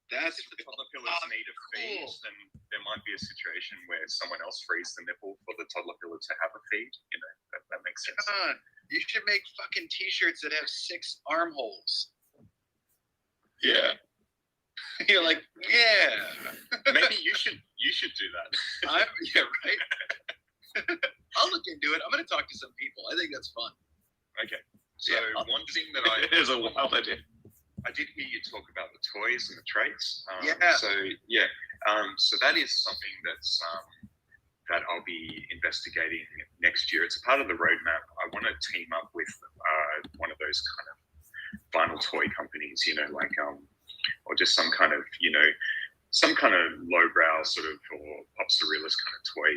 That's if the toddlerpillars need a feed, then there might be a situation where someone else frees the nipple for the toddlerpillar to have a feed. That makes sense. John, you should make fucking T-shirts that have 6 armholes. Yeah. You're like, yeah. Maybe you should do that. Yeah, right. I'll look into it. I'm going to talk to some people. I think that's fun. Okay. So Yeah, one thing that It is a wild idea. I did hear you talk about the toys and the traits. Yeah. So yeah. So that is something that I'll be investigating next year. It's a part of the roadmap. I want to team up with one of those kind of vinyl toy companies, or just some kind of lowbrow sort of, or pop surrealist kind of toy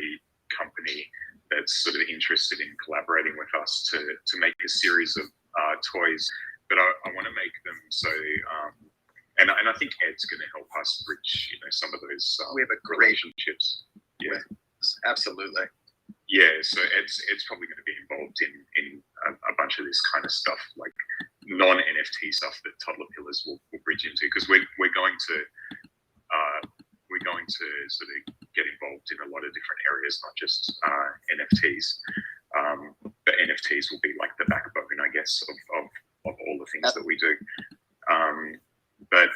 company that's sort of interested in collaborating with us to make a series of toys. But I want to make them so, and I think Ed's going to help us bridge, some of those We have a great relationships. Yeah, absolutely. yeah. So Ed's probably going to be involved in a bunch of this kind of stuff, like non-NFT stuff that Toddlerpillars will bridge into, because we're going to sort of get involved in a lot of different areas, not just NFTs. But NFTs will be like the backbone, I guess, of all the things that we do. But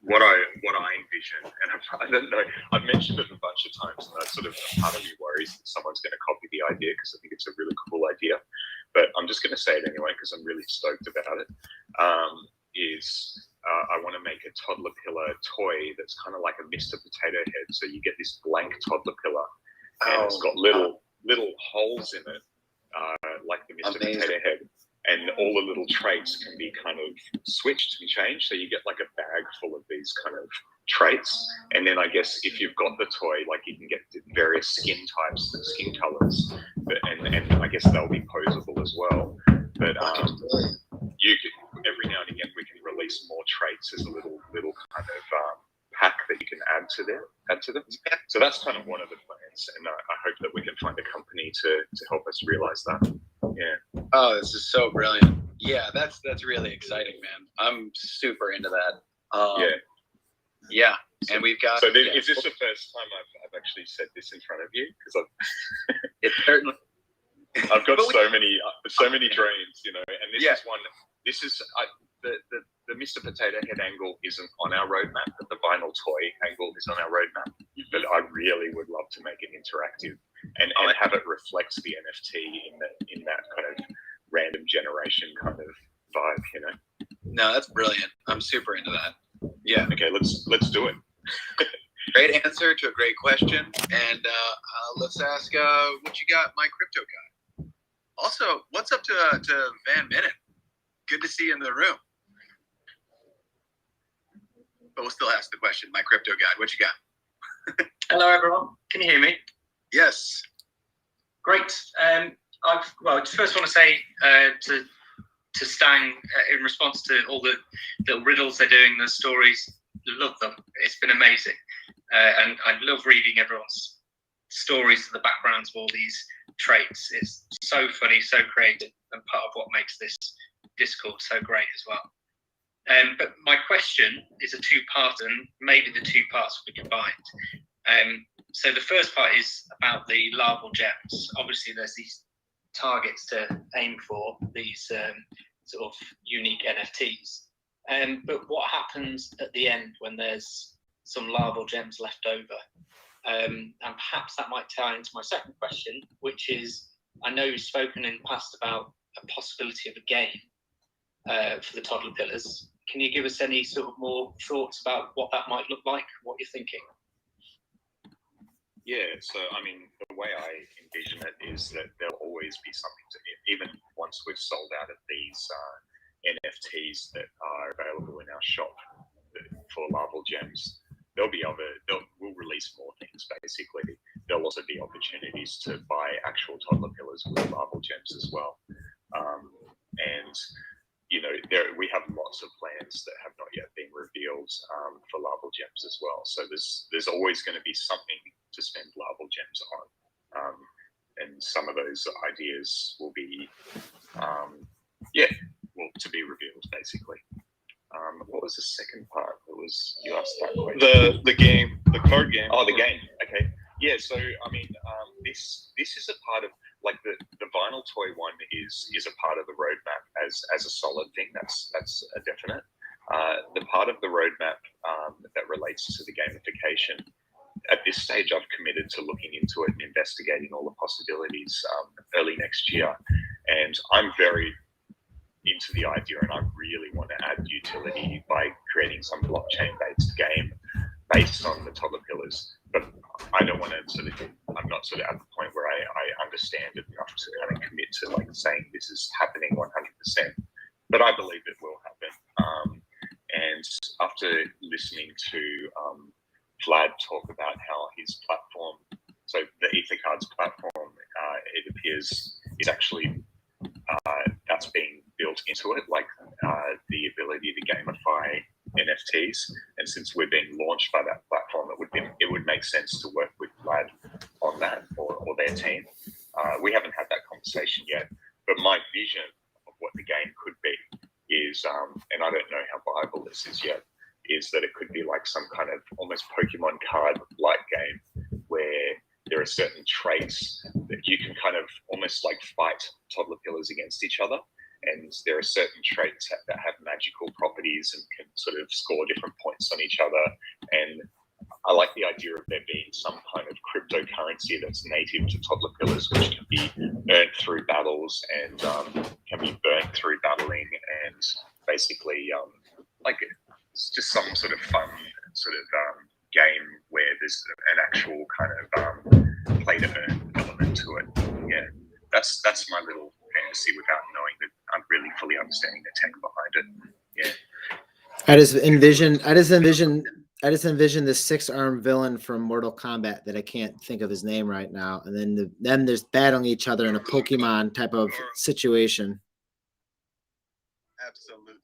what I envision, and I don't know, I've mentioned it a bunch of times, and that sort of part of me worries that someone's going to copy the idea, because I think it's a really cool idea. But I'm just going to say it anyway, because I'm really stoked about it. I want to make a toddlerpillar toy that's kind of like a Mr. Potato Head. So you get this blank toddlerpillar, and it's got little holes in it, like the Mr. Amazing. Potato Head. And all the little traits can be kind of switched and changed. So you get like a bag full of these kind of traits. And then I guess if you've got the toy, like you can get various skin types and skin colors. And I guess they'll be posable as well. But you can, every now and again, we can release more traits as a little kind of pack that you can add to them. So that's kind of one of the plans. And I hope that we can find a company to help us realize that. Yeah. Oh, this is so brilliant. Yeah, that's really exciting, man. I'm super into that. Yeah. And we've got. So is this the first time I've actually said this in front of you? Because it's certainly. I've got so many dreams, and this is one. This is the Mr. Potato Head angle isn't on our roadmap, but the vinyl toy angle is on our roadmap. But I really would love to make it interactive and have it reflects the NFT in that kind of random generation kind of vibe, No, that's brilliant. I'm super into that. Yeah. Okay, let's do it. Great answer to a great question. And let's ask what you got, my crypto guy. Also, what's up to Van Minute? Good to see you in the room. But we'll still ask the question, my crypto guy. What you got? Hello, everyone. Can you hear me? Yes. Great. I first want to say to Stang in response to all the little riddles they're doing, the stories, love them. It's been amazing. And I love reading everyone's stories to the backgrounds of all these traits. It's so funny, so creative, and part of what makes this Discord so great as well. But my question is a two-part, and maybe the two parts will be combined. So the first part is about the larval gems. Obviously, there's these targets to aim for, these sort of unique NFTs. But what happens at the end when there's some larval gems left over? And perhaps that might tie into my second question, which is, I know you've spoken in the past about a possibility of a game for the Toddlerpillars. Can you give us any sort of more thoughts about what that might look like, what you're thinking? Yeah, so I mean, the way I envision it is that there'll always be something to it, even once we've sold out of these NFTs that are available in our shop for larval gems. We'll release more things basically. There'll also be opportunities to buy actual Toddlerpillars with larval gems as well. And you know, we have lots of plans that have not yet been revealed for larval gems as well. So there's always going to be something to spend larval gems on, and some of those ideas will be, to be revealed basically. What was the second part? You asked that question. The game, the card game. Oh, the game. Okay. Yeah. So I mean, this is a part of, like, the vinyl toy one is a part of the roadmap as a solid thing. That's a definite. The part of the roadmap that relates to the gamification, at this stage, I've committed to looking into it and investigating all the possibilities early next year. And I'm very into the idea, and I really want to add utility by creating some blockchain-based game based on the Toddlerpillars. But I don't want to I'm not at the point where I understand it enough to kind of commit to like saying this is happening 100%. But I believe it will happen. And after listening to Vlad talk about how his platform, so the Ether.Cards platform, it appears is actually that's being built into it, like the ability to gamify NFTs. And since we're being launched by that platform, it would make sense to work with Vlad on that or their team. We haven't had that conversation yet, but my vision of what the game could be is, and I don't know how viable this is yet, is that it could be like some kind of almost Pokemon card-like game where there are certain traits that you can kind of almost like fight Toddlerpillars against each other. And there are certain traits that have magical properties and can sort of score different points on each other. And I like the idea of there being some kind of cryptocurrency that's native to Toddlerpillars, which can be earned through battles and can be burnt through battling, and basically like it's just some sort of fun game where there's an actual kind of play to earn element to it. Yeah, that's my little fantasy without knowing that I'm really fully understanding the tech behind it. Yeah. I just envision this 6-armed villain from Mortal Kombat that I can't think of his name right now, and then there's battling each other in a Pokemon type of situation. Absolutely.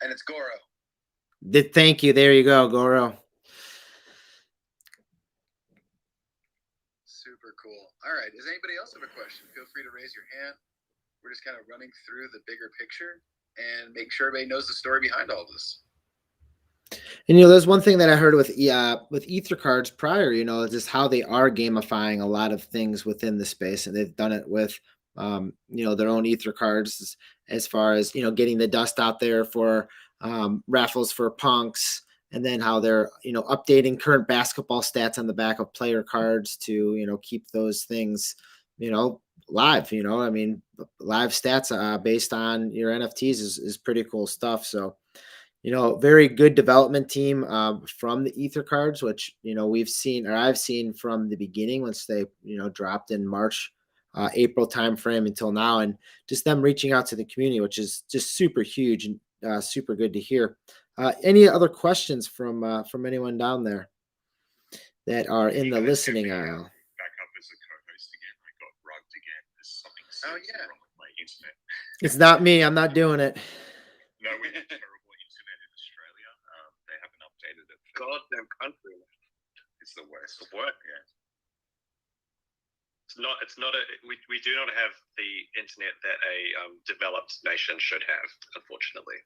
And it's Goro. Thank you. There you go, Goro. Super cool. All right. Does anybody else have a question? Feel free to raise your hand. We're just kind of running through the bigger picture and make sure everybody knows the story behind all this. And there's one thing that I heard with Ether.Cards prior, just how they are gamifying a lot of things within the space, and they've done it with their own Ether.Cards as far as getting the dust out there for raffles for punks, and then how they're updating current basketball stats on the back of player cards to keep those things live. I mean, live stats based on your NFTs is pretty cool stuff. So very good development team from the Ether.Cards, which, we've seen, or I've seen from the beginning once they, dropped in March, April timeframe until now, and just them reaching out to the community, which is just super huge and super good to hear. Any other questions from anyone down there that are in the listening aisle? Back up as a co-host again. I got rugged again. There's something wrong with my internet. It's not me. I'm not doing it. No, we have terrible internet in Australia. They haven't updated it. Goddamn country. It's the worst. The what? Yeah. It's not we do not have the internet that a developed nation should have, unfortunately.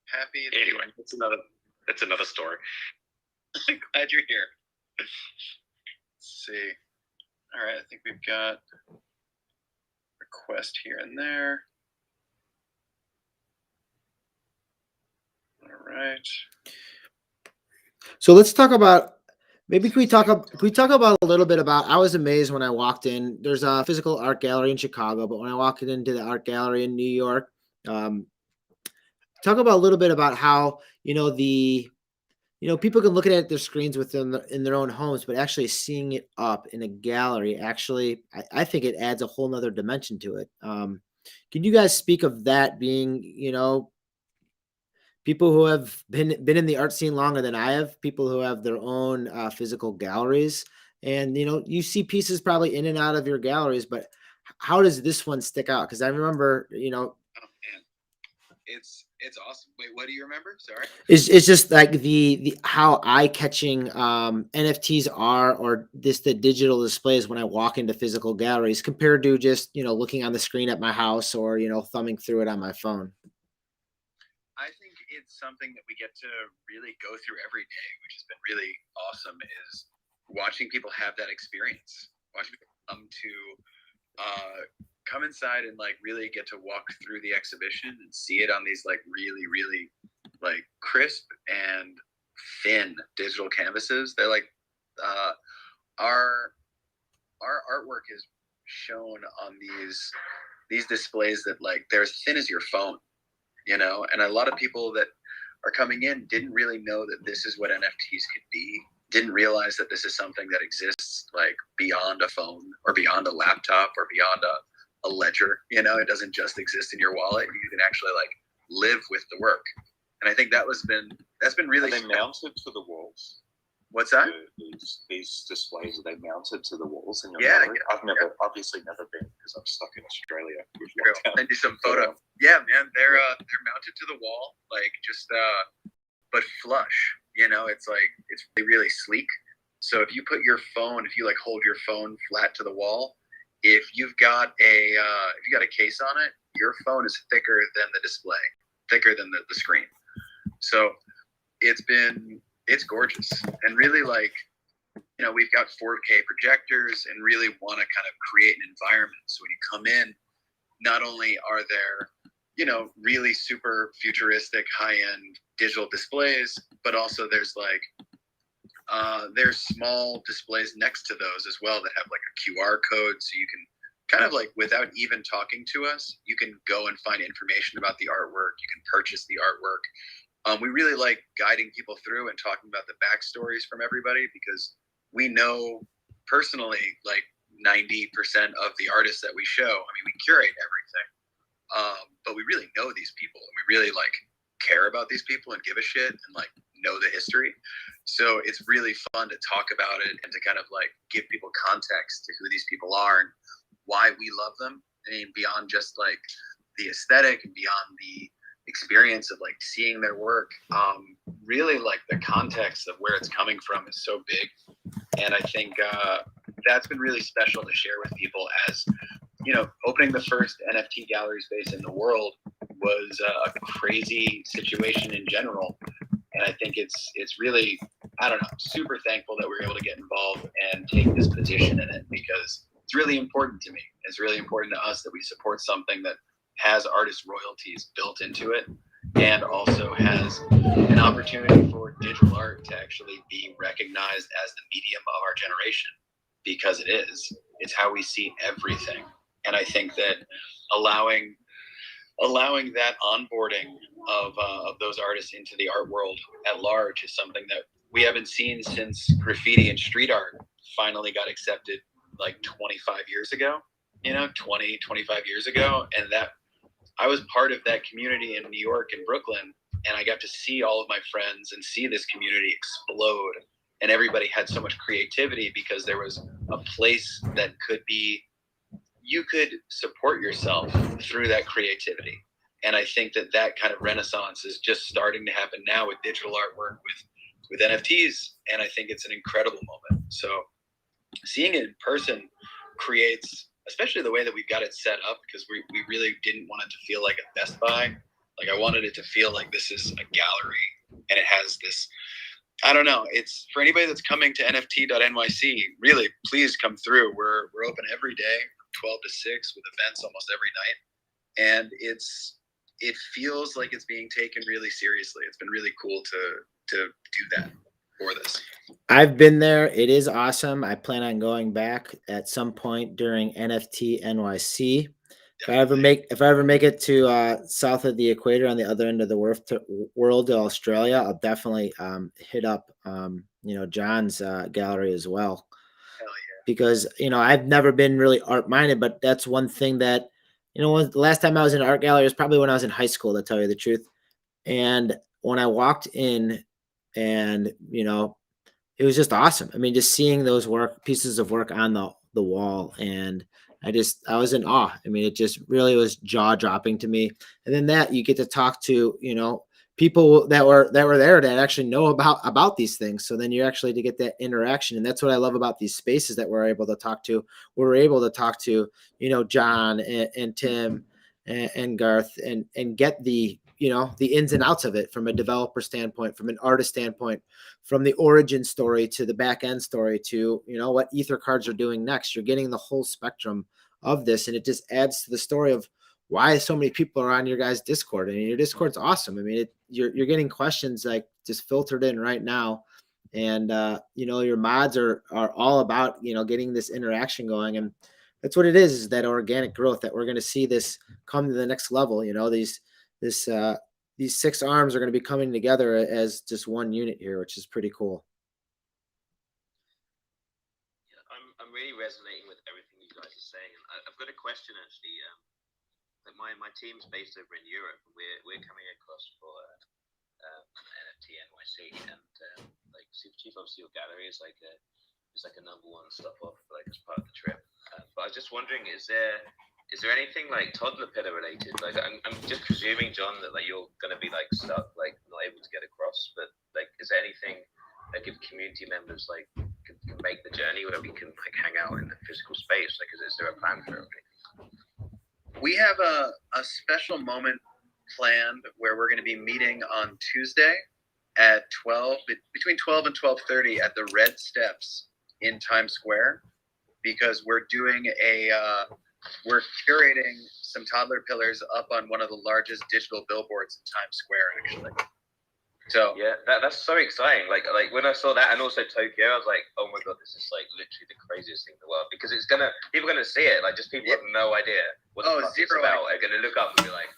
Happy. Anyway, it's another story. Glad you're here. Let's see. All right, I think we've got request here and there. All right. So let's talk about, maybe can we talk about a little bit about, I was amazed when I walked in. There's a physical art gallery in Chicago, but when I walked into the art gallery in New York, talk about a little bit about how, people can look at it at their screens in their own homes, but actually seeing it up in a gallery, actually, I think it adds a whole nother dimension to it. Can you guys speak of that being, people who have been in the art scene longer than I have, people who have their own physical galleries, and, you see pieces probably in and out of your galleries, but how does this one stick out? Because I remember, Oh man, it's awesome. Wait, what do you remember? Sorry. It's just like the how eye-catching NFTs are, or the digital displays when I walk into physical galleries compared to just, looking on the screen at my house or, thumbing through it on my phone. I think it's something that we get to really go through every day, which has been really awesome, is watching people have that experience, watching people come inside and like really get to walk through the exhibition and see it on these like really, really like crisp and thin digital canvases. They're like our artwork is shown on these displays that like they're as thin as your phone, and a lot of people that are coming in didn't really know that this is what NFTs could be, didn't realize that this is something that exists like beyond a phone or beyond a laptop or beyond a ledger. It doesn't just exist in your wallet. You can actually like live with the work, and I think that's been really. Are they mounted to the walls? What's that? These displays, are they mounted to the walls in your gallery? I've obviously never been, because I'm stuck in Australia. I'll send you some photo. Yeah, man, they're mounted to the wall, like just but flush. It's like it's really, really sleek. So if you put your phone, if you like hold your phone flat to the wall, if you've got a case on it, your phone is thicker than the display, thicker than the screen. So it's gorgeous, and really like, we've got 4K projectors and really want to kind of create an environment. So when you come in, not only are there, really super futuristic high-end digital displays, but also there's small displays next to those as well that have like a QR code, so you can kind of like, without even talking to us, you can go and find information about the artwork. You can purchase the artwork. We really like guiding people through and talking about the backstories from everybody, because we know personally like 90% of the artists that we show. I mean, we curate everything, but we really know these people, and we really like care about these people and give a shit and like know the history. So it's really fun to talk about it and to kind of like give people context to who these people are and why we love them. I mean, beyond just like the aesthetic and beyond the experience of like seeing their work, really like the context of where it's coming from is so big. And I think that's been really special to share with people, as opening the first NFT gallery space in the world was a crazy situation in general. And I think it's really, I don't know, super thankful that we were able to get involved and take this position in it, because it's really important to me. It's really important to us that we support something that has artist royalties built into it, and also has an opportunity for digital art to actually be recognized as the medium of our generation, because it's how we see everything. And I think that allowing allowing that onboarding of those artists into the art world at large is something that we haven't seen since graffiti and street art finally got accepted like 25 years ago, 25 years ago. And that I was part of that community in New York and Brooklyn, and I got to see all of my friends and see this community explode. And everybody had so much creativity because there was a place that you could support yourself through that creativity. And I think that kind of renaissance is just starting to happen now with digital artwork, with NFTs. And I think it's an incredible moment. So seeing it in person creates, especially the way that we've got it set up, because we really didn't want it to feel like a Best Buy. Like I wanted it to feel like this is a gallery, and it has this, I don't know, it's for anybody that's coming to NFT.NYC, really, please come through. We're open every day from 12 to 6 with events almost every night. And it feels like it's being taken really seriously. It's been really cool to do that for this. I've been there. It is awesome. I plan on going back at some point during NFT NYC. If I ever make it to south of the equator on the other end of the world to Australia, I'll definitely hit up Jon's gallery as well. Hell yeah. Because I've never been really art minded, but that's one thing that the last time I was in an art gallery was probably when I was in high school, to tell you the truth. And when I walked in, and it was just awesome. I mean, just seeing those pieces of work on the wall, and I was in awe. I mean, it just really was jaw dropping to me. And then that you get to talk to, people that were there that actually know about these things. So then you actually to get that interaction. And that's what I love about these spaces that we're able to talk to. We're able to talk to, Jon and Tim and Garth and get the ins and outs of it from a developer standpoint, from an artist standpoint, from the origin story to the back end story to, what Ether.Cards are doing next. You're getting the whole spectrum of this. And it just adds to the story of why so many people are on your guys' Discord. I mean, your Discord's awesome. I mean, you're getting questions like just filtered in right now. And, your mods are all about, getting this interaction going. And that's what it is that organic growth that we're going to see this come to the next level. These 6 arms are going to be coming together as just one unit here, which is pretty cool. Yeah, I'm really resonating with everything you guys are saying. And I've got a question actually. My team's based over in Europe, and we're coming across for NFT NYC, and like Superchief, obviously your gallery is like a number one stop off as part of the trip. But I was just wondering, is there anything like toddler pillar related? Like I'm just presuming, Jon, that you're gonna be stuck, not able to get across. But is there anything if community members can make the journey where we can hang out in the physical space? Is there a plan for everything? We have a special moment planned where we're going to be meeting on Tuesday at between 12 and 12:30 at the Red Steps in Times Square, because we're doing we're curating some toddler pillars up on one of the largest digital billboards in Times Square, actually. So yeah, that's so exciting. Like when I saw that, and also Tokyo, I was like, oh my god, this is literally the craziest thing in the world, because people are gonna see it. Just people have no idea what the fuck it's about. They're gonna look up and be like,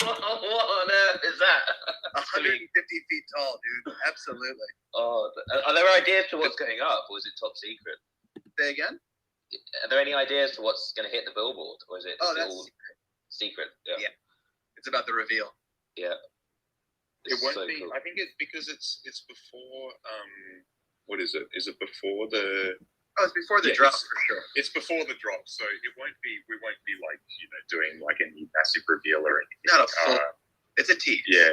what on earth is that? 150 feet tall, dude. Absolutely. Oh, are there ideas to what's going up, or is it top secret? Say again? Are there any ideas to what's gonna hit the billboard, or is it that's all secret? Yeah. It's about the reveal. Yeah. It won't be. Cool. I think it's because it's before. What is it? Is it before the? Oh, it's before the drop for sure. It's before the drop, so it won't be. We won't be doing any massive reveal or anything. Not a full. It's a tease. Yeah,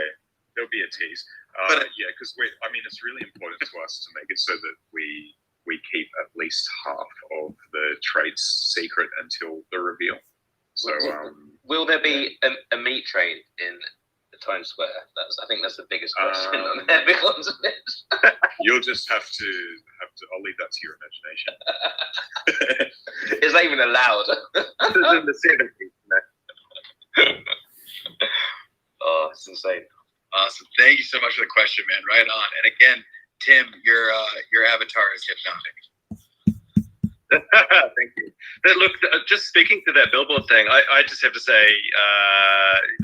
there'll be a tease. But because it's really important to us to make it so that we keep at least half of the traits secret until the reveal. So will there be a meat train in Times Square? I think that's the biggest question on everyone's list. You'll just have to. I'll leave that to your imagination. It's not even allowed. This is in the 70s. Oh, it's insane. Awesome. Thank you so much for the question, man. Right on. And again, Tim, your avatar is hypnotic. Thank you. But look, just speaking to that billboard thing, I just have to say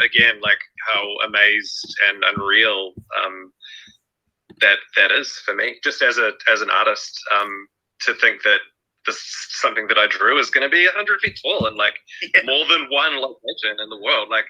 again, like how amazed and unreal that is for me, just as an artist, to think that this something that I drew is going to be 100 feet tall and like more than one location in the world. Like,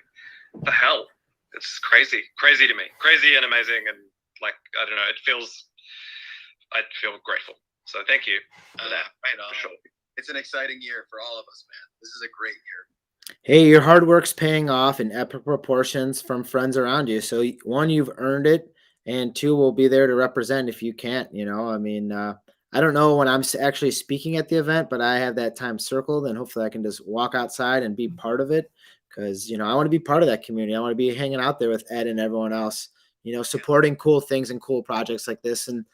the hell, it's crazy to me, crazy and amazing, and like I don't know, I feel grateful. So thank you for that. Right on. For sure. It's an exciting year for all of us, man. This is a great year. Hey, your hard work's paying off in epic proportions from friends around you. So one, you've earned it, and two, we'll be there to represent if you can't. You know, I mean, I don't know when I'm actually speaking at the event, but I have that time circled, and hopefully I can just walk outside and be part of it, because you know I want to be part of that community. I want to be hanging out there with Ed and everyone else. You know, supporting cool things and cool projects like this. And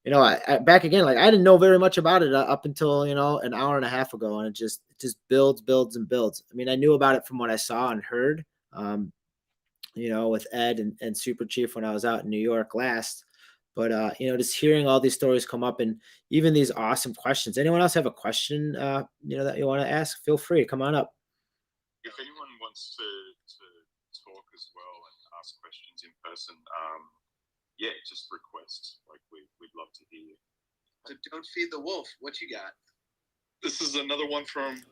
you know, I back again, like I didn't know very much about it up until, you know, an hour and a half ago, and it just builds and builds. I mean, I knew about it from what I saw and heard, you know, with Ed and Super Chief when I was out in New York last. But you know, just hearing all these stories come up and even these awesome questions. Anyone else have a question, you know, that you want to ask? Feel free, come on up. If anyone wants to talk as well and ask questions in person, yeah, just request. Like we'd love to hear you. So don't feed the wolf. What you got? This is another one from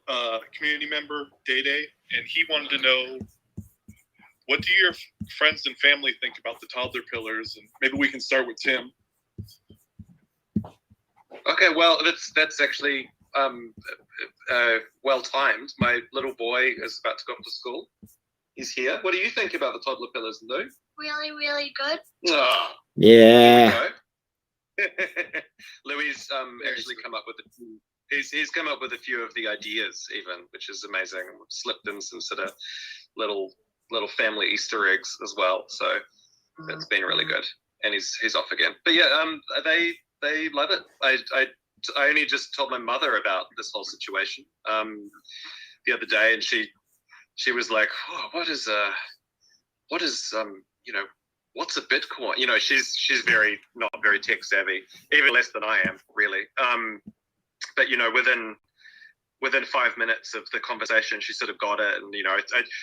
community member Day Day, and he wanted to know, what do your friends and family think about the Toddlerpillars? And maybe we can start with Tim. Okay, well, that's actually well timed. My little boy is about to go off to school. He's here. What do you think about the Toddlerpillars, Lou? Really, really good. Oh, Yeah. Louis actually come up with he's come up with a few of the ideas even, which is amazing. We've slipped in some sort of little family Easter eggs as well. So that's been really good. And he's off again. But yeah, they love it. I only just told my mother about this whole situation the other day, and she was like, oh, what is you know, what's a Bitcoin? You know, she's not very tech savvy, even less than I am, really. But you know, within 5 minutes of the conversation, she sort of got it, and you know,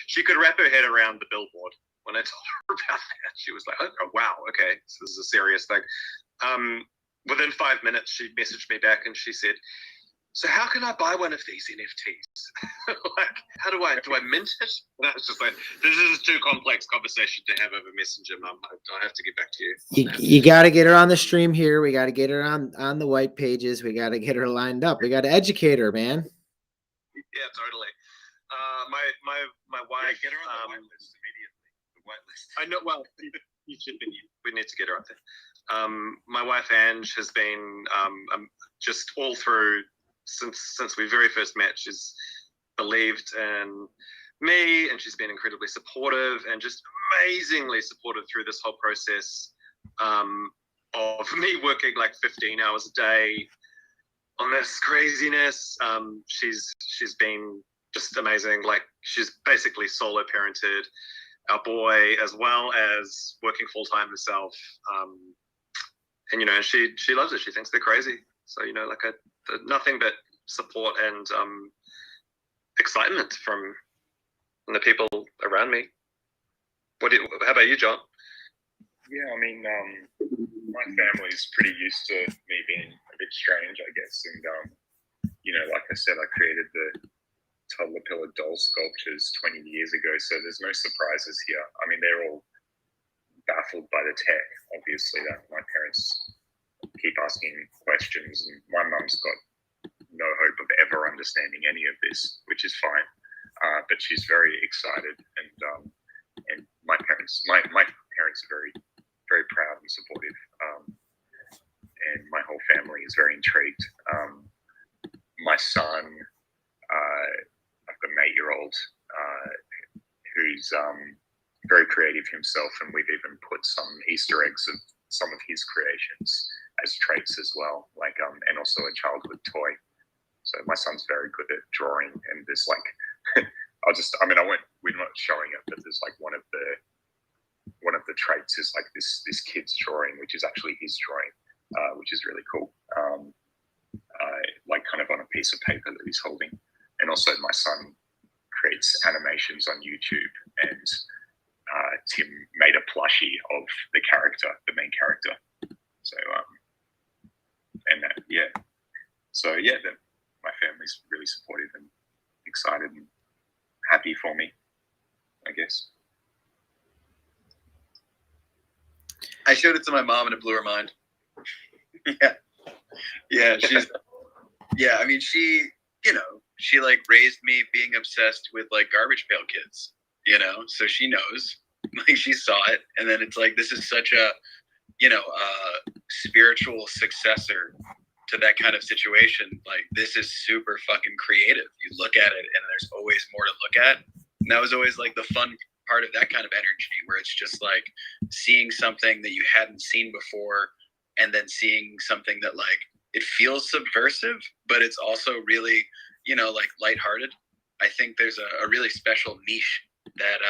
she could wrap her head around the billboard. When I told her about that, she was like, oh wow, okay, so this is a serious thing. Within 5 minutes, she messaged me back and she said, so how can I buy one of these NFTs? Like, how do I mint it? And I was just like, this is too complex conversation to have over Messenger, Mum. I have to get back to you. You got to get her on the stream here. We got to get her on the white pages. We got to get her lined up. We got to educate her, man. Yeah, totally. My wife. Get her on the white list immediately. The white list. I know. Well, you should be. We need to get her up there. My wife Ange has been just all through since we very first met. She's believed in me, and she's been incredibly supportive and just amazingly supportive through this whole process of me working like 15 hours a day on this craziness. She's been just amazing. Like, she's basically solo parented our boy as well as working full time herself. And you know, she loves it. She thinks they're crazy. So you know, like nothing but support and excitement from the people around me. How about you, John? Yeah, I mean, my family's pretty used to me being a bit strange, I guess. And, you know, like I said, I created the Toddlerpillar doll sculptures 20 years ago, so there's no surprises here. I mean, they're all baffled by the tech, obviously. That my parents keep asking questions, and my mum's got no hope of ever understanding any of this, which is fine. But she's very excited, and my parents are very, very proud and supportive, and my whole family is very intrigued. My son, I've got an 8-year-old who's very creative himself, and we've even put some Easter eggs of some of his creations as traits as well, like and also a childhood toy. So my son's very good at drawing, and there's like we're not showing it, but there's like one of the traits is like this kid's drawing, which is actually his drawing, which is really cool. Like kind of on a piece of paper that he's holding. and also my son creates animations on YouTube, and Tim made a plushie of the main character. So and that, my family's really supportive and excited and happy for me, I guess. I showed it to my mom and it blew her mind. She's I mean, she like raised me being obsessed with like Garbage Pail Kids, so she knows, like she saw it, and then it's like, this is such a spiritual successor to that kind of situation. Like, this is super fucking creative. You look at it and there's always more to look at, and that was always like the fun part of that kind of energy, where it's just like seeing something that you hadn't seen before, and then seeing something that like, it feels subversive, but it's also really, like lighthearted. I think there's a really special niche that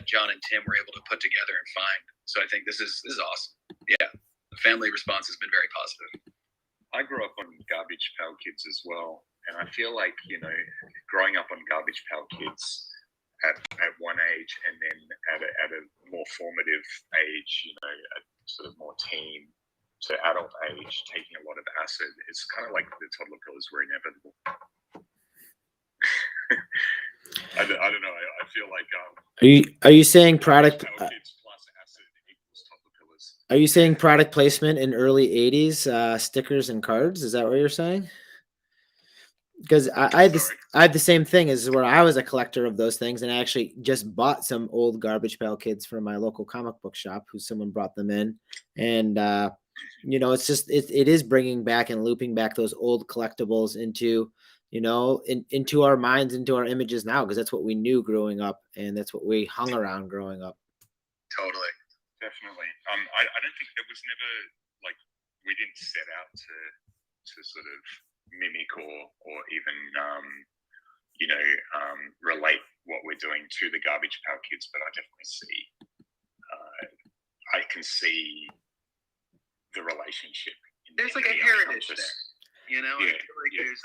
Jon and Tim were able to put together and find. So I think this is awesome. Yeah, the family response has been very positive. I grew up on Garbage Pail Kids as well, and I feel like growing up on Garbage Pail Kids at one age, and then at a more formative age, at sort of more teen to adult age, taking a lot of acid, it's kind of like the toddler pillars were inevitable. I don't know. I feel like Are you saying product? Kids plus acid equals toddler pillars. Are you saying product placement in early '80s, stickers and cards? Is that what you're saying? Because I had the same thing, as where I was a collector of those things, and I actually just bought some old Garbage Pail Kids from my local comic book shop, who someone brought them in, and it's just it is bringing back and looping back those old collectibles into into our minds, into our images now, because that's what we knew growing up, and that's what we hung around growing up. Totally, definitely. I don't think it was never like, we didn't set out to sort of mimic or even relate what we're doing to the Garbage Pail Kids, but I definitely see I can see the relationship. There's like a heritage there,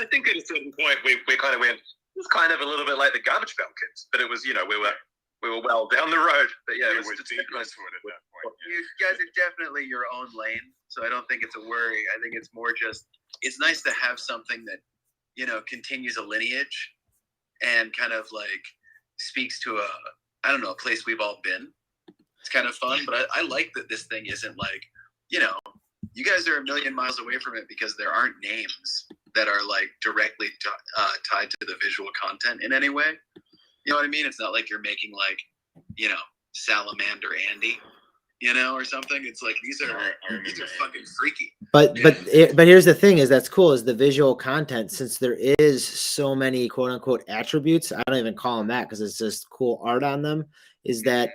I think at a certain point we kind of went, it's kind of a little bit like the Garbage Pail Kids, but it was we were well down the road. But yeah, it was deep into it at that point. You guys are definitely your own lane, so I don't think it's a worry. I think it's more just, it's nice to have something that continues a lineage and kind of like speaks to a place we've all been. It's kind of fun, but I like that this thing isn't like, you guys are a million miles away from it because there aren't names that are like directly tied to the visual content in any way. You know what I mean? It's not like you're making like, Salamander Andy, or something. It's like, these are fucking freaky. But here's the thing: that's cool is the visual content. Since there is so many quote unquote attributes, I don't even call them that because it's just cool art on them. Is that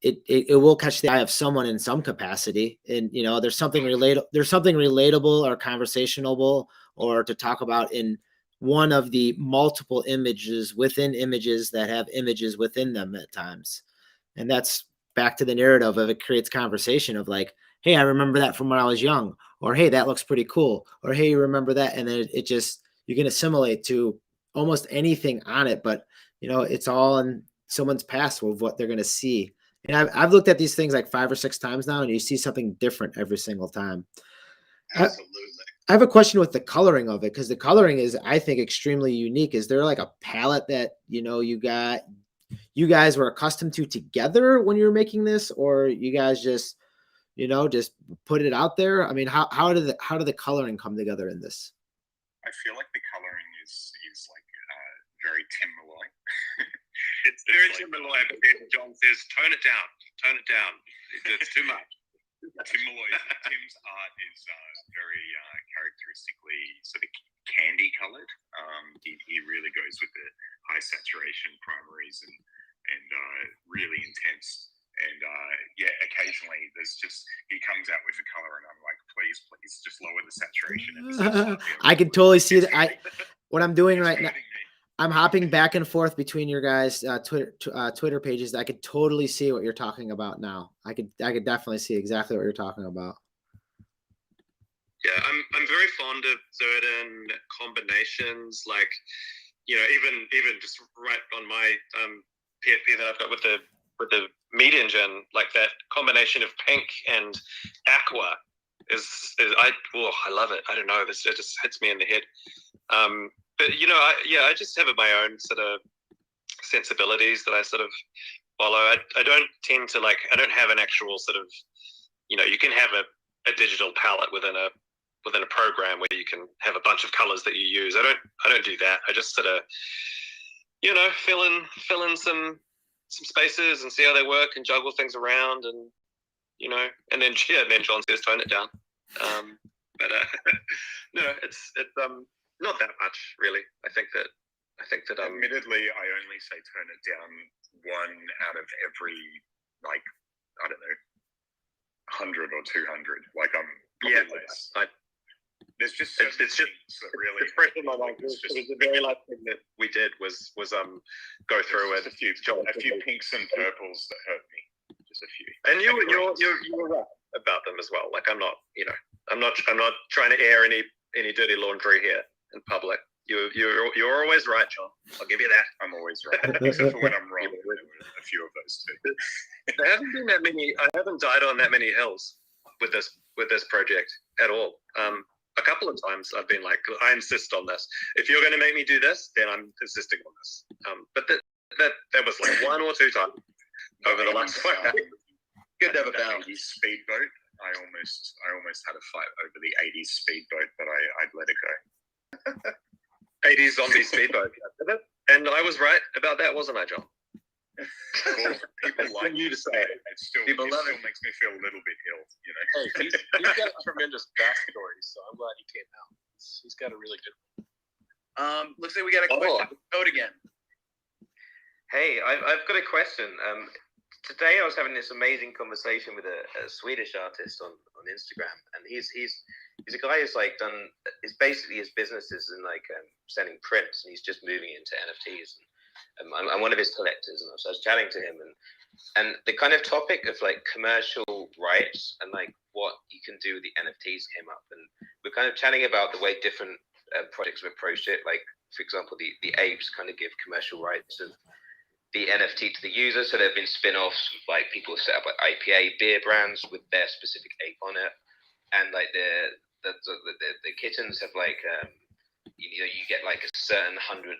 it will catch the eye of someone in some capacity, and there's something relatable or conversational or to talk about in one of the multiple images within images that have images within them at times. And that's back to the narrative of it creates conversation of like, hey, I remember that from when I was young, or hey, that looks pretty cool, or hey, you remember that. And then it just, you can assimilate to almost anything on it, but it's all in someone's past of what they're going to see. And I've looked at these things like 5 or 6 times now, and you see something different every single time. Absolutely. I have a question with the coloring of it, because the coloring is, I think, extremely unique. Is there like a palette that you guys were accustomed to together when you were making this, or you guys just just put it out there? I mean, how did the coloring come together in this? I feel like the coloring is like very Tim Molloy. It's very Tim Molloy, but then Jon says, tone it down. It's too much. Tim's art is very characteristically sort of candy colored. He really goes with the high saturation primaries and really intense. And occasionally he comes out with a color, and I'm like, please, just lower the saturation. I can totally see that. What I'm doing right now, I'm hopping back and forth between your guys' Twitter pages. I could totally see what you're talking about now. I could definitely see exactly what you're talking about. Yeah, I'm very fond of certain combinations, like, you know, even just right on my PFP that I've got with the meat engine, like that combination of pink and aqua is I love it. I don't know, it just hits me in the head. But you know, I just have my own sort of sensibilities that I sort of follow. I don't tend to I don't have an actual sort of, you know, you can have a digital palette within a program where you can have a bunch of colors that you use. I don't do that. I just sort of, you know, fill in some spaces and see how they work and juggle things around, and you know, and then John says tone it down. But no, it's not that much really. I think that admittedly, I only say turn it down one out of every, like, I don't know, 100 or 200. Like, I'm probably less. There's just it's just that really. It's fresh in my mind. It was the very last thing that we did was go through it. A few pinks and purples that hurt me. Just a few. And you were right about them as well. Like, I'm not trying to air any dirty laundry here in public. You're always right, John. I'll give you that. I'm always right, except for when I'm wrong. There were a few of those too. There haven't been that many. I haven't died on that many hills with this project at all. A couple of times I've been like, I insist on this. If you're going to make me do this, then I'm insisting on this. But that was like one or two times over the last 5 years. Good to have a balance. 80s speedboat. I almost had a fight over the 80s speedboat, but I'd let it go. 80s zombie speedboat. And I was right about that, wasn't I, John? Well, people like you to say it. It still makes me feel a little bit ill, you know. Hey, he's got a tremendous backstory, so I'm glad he came out. He's got a really good one. Looks like we got a question from Code again. Hey, I've got a question. Today I was having this amazing conversation with a Swedish artist on Instagram, and he's a guy who's like basically his business is in selling prints, and he's just moving into NFTs. I'm one of his collectors, and so I was chatting to him, and the kind of topic of like commercial rights and like what you can do with the NFTs came up, and we're kind of chatting about the way different projects have approached it. Like, for example, the apes kind of give commercial rights of the NFT to the user, so there have been spin-offs. Like, people have set up like IPA beer brands with their specific ape on it, and like the kittens have like you get like a certain 100,000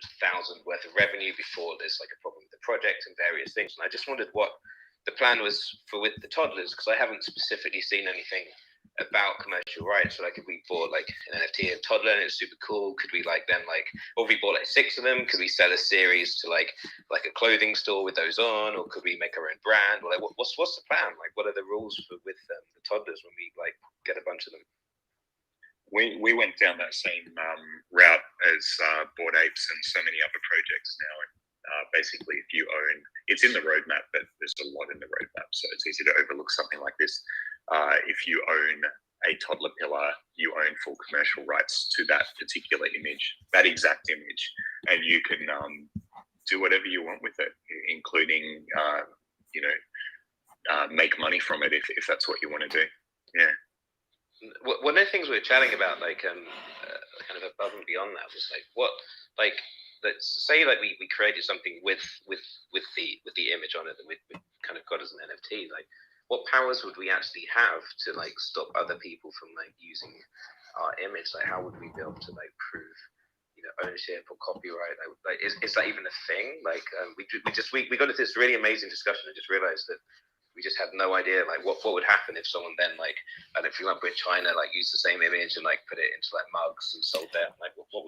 worth of revenue before there's like a problem with the project and various things. And I just wondered what the plan was for with the toddlers, because I haven't specifically seen anything about commercial rights. So like, if we bought like an NFT of toddler and it's super cool, could we or if we bought like 6 of them, could we sell a series to like a clothing store with those on, or could we make our own brand? Or like, what's the plan? Like, what are the rules with the toddlers when we like get a bunch of them? We went down that same route as Bored Apes and so many other projects now. And basically, if you own, it's in the roadmap, but there's a lot in the roadmap, so it's easy to overlook something like this. If you own a toddler pillar, you own full commercial rights to that particular image, that exact image, and you can do whatever you want with it, including make money from it if that's what you want to do. Yeah. One of the things we were chatting about, like kind of above and beyond that, was like let's say like we created something with the image on it that we kind of got as an NFT. Like, what powers would we actually have to like stop other people from like using our image? Like, how would we be able to like prove ownership or copyright? Like is that even a thing? Like, we got into this really amazing discussion and just realized that we just had no idea like what would happen if someone then like, I don't know, for example, in China, like used the same image and like put it into like mugs and sold them. Like, what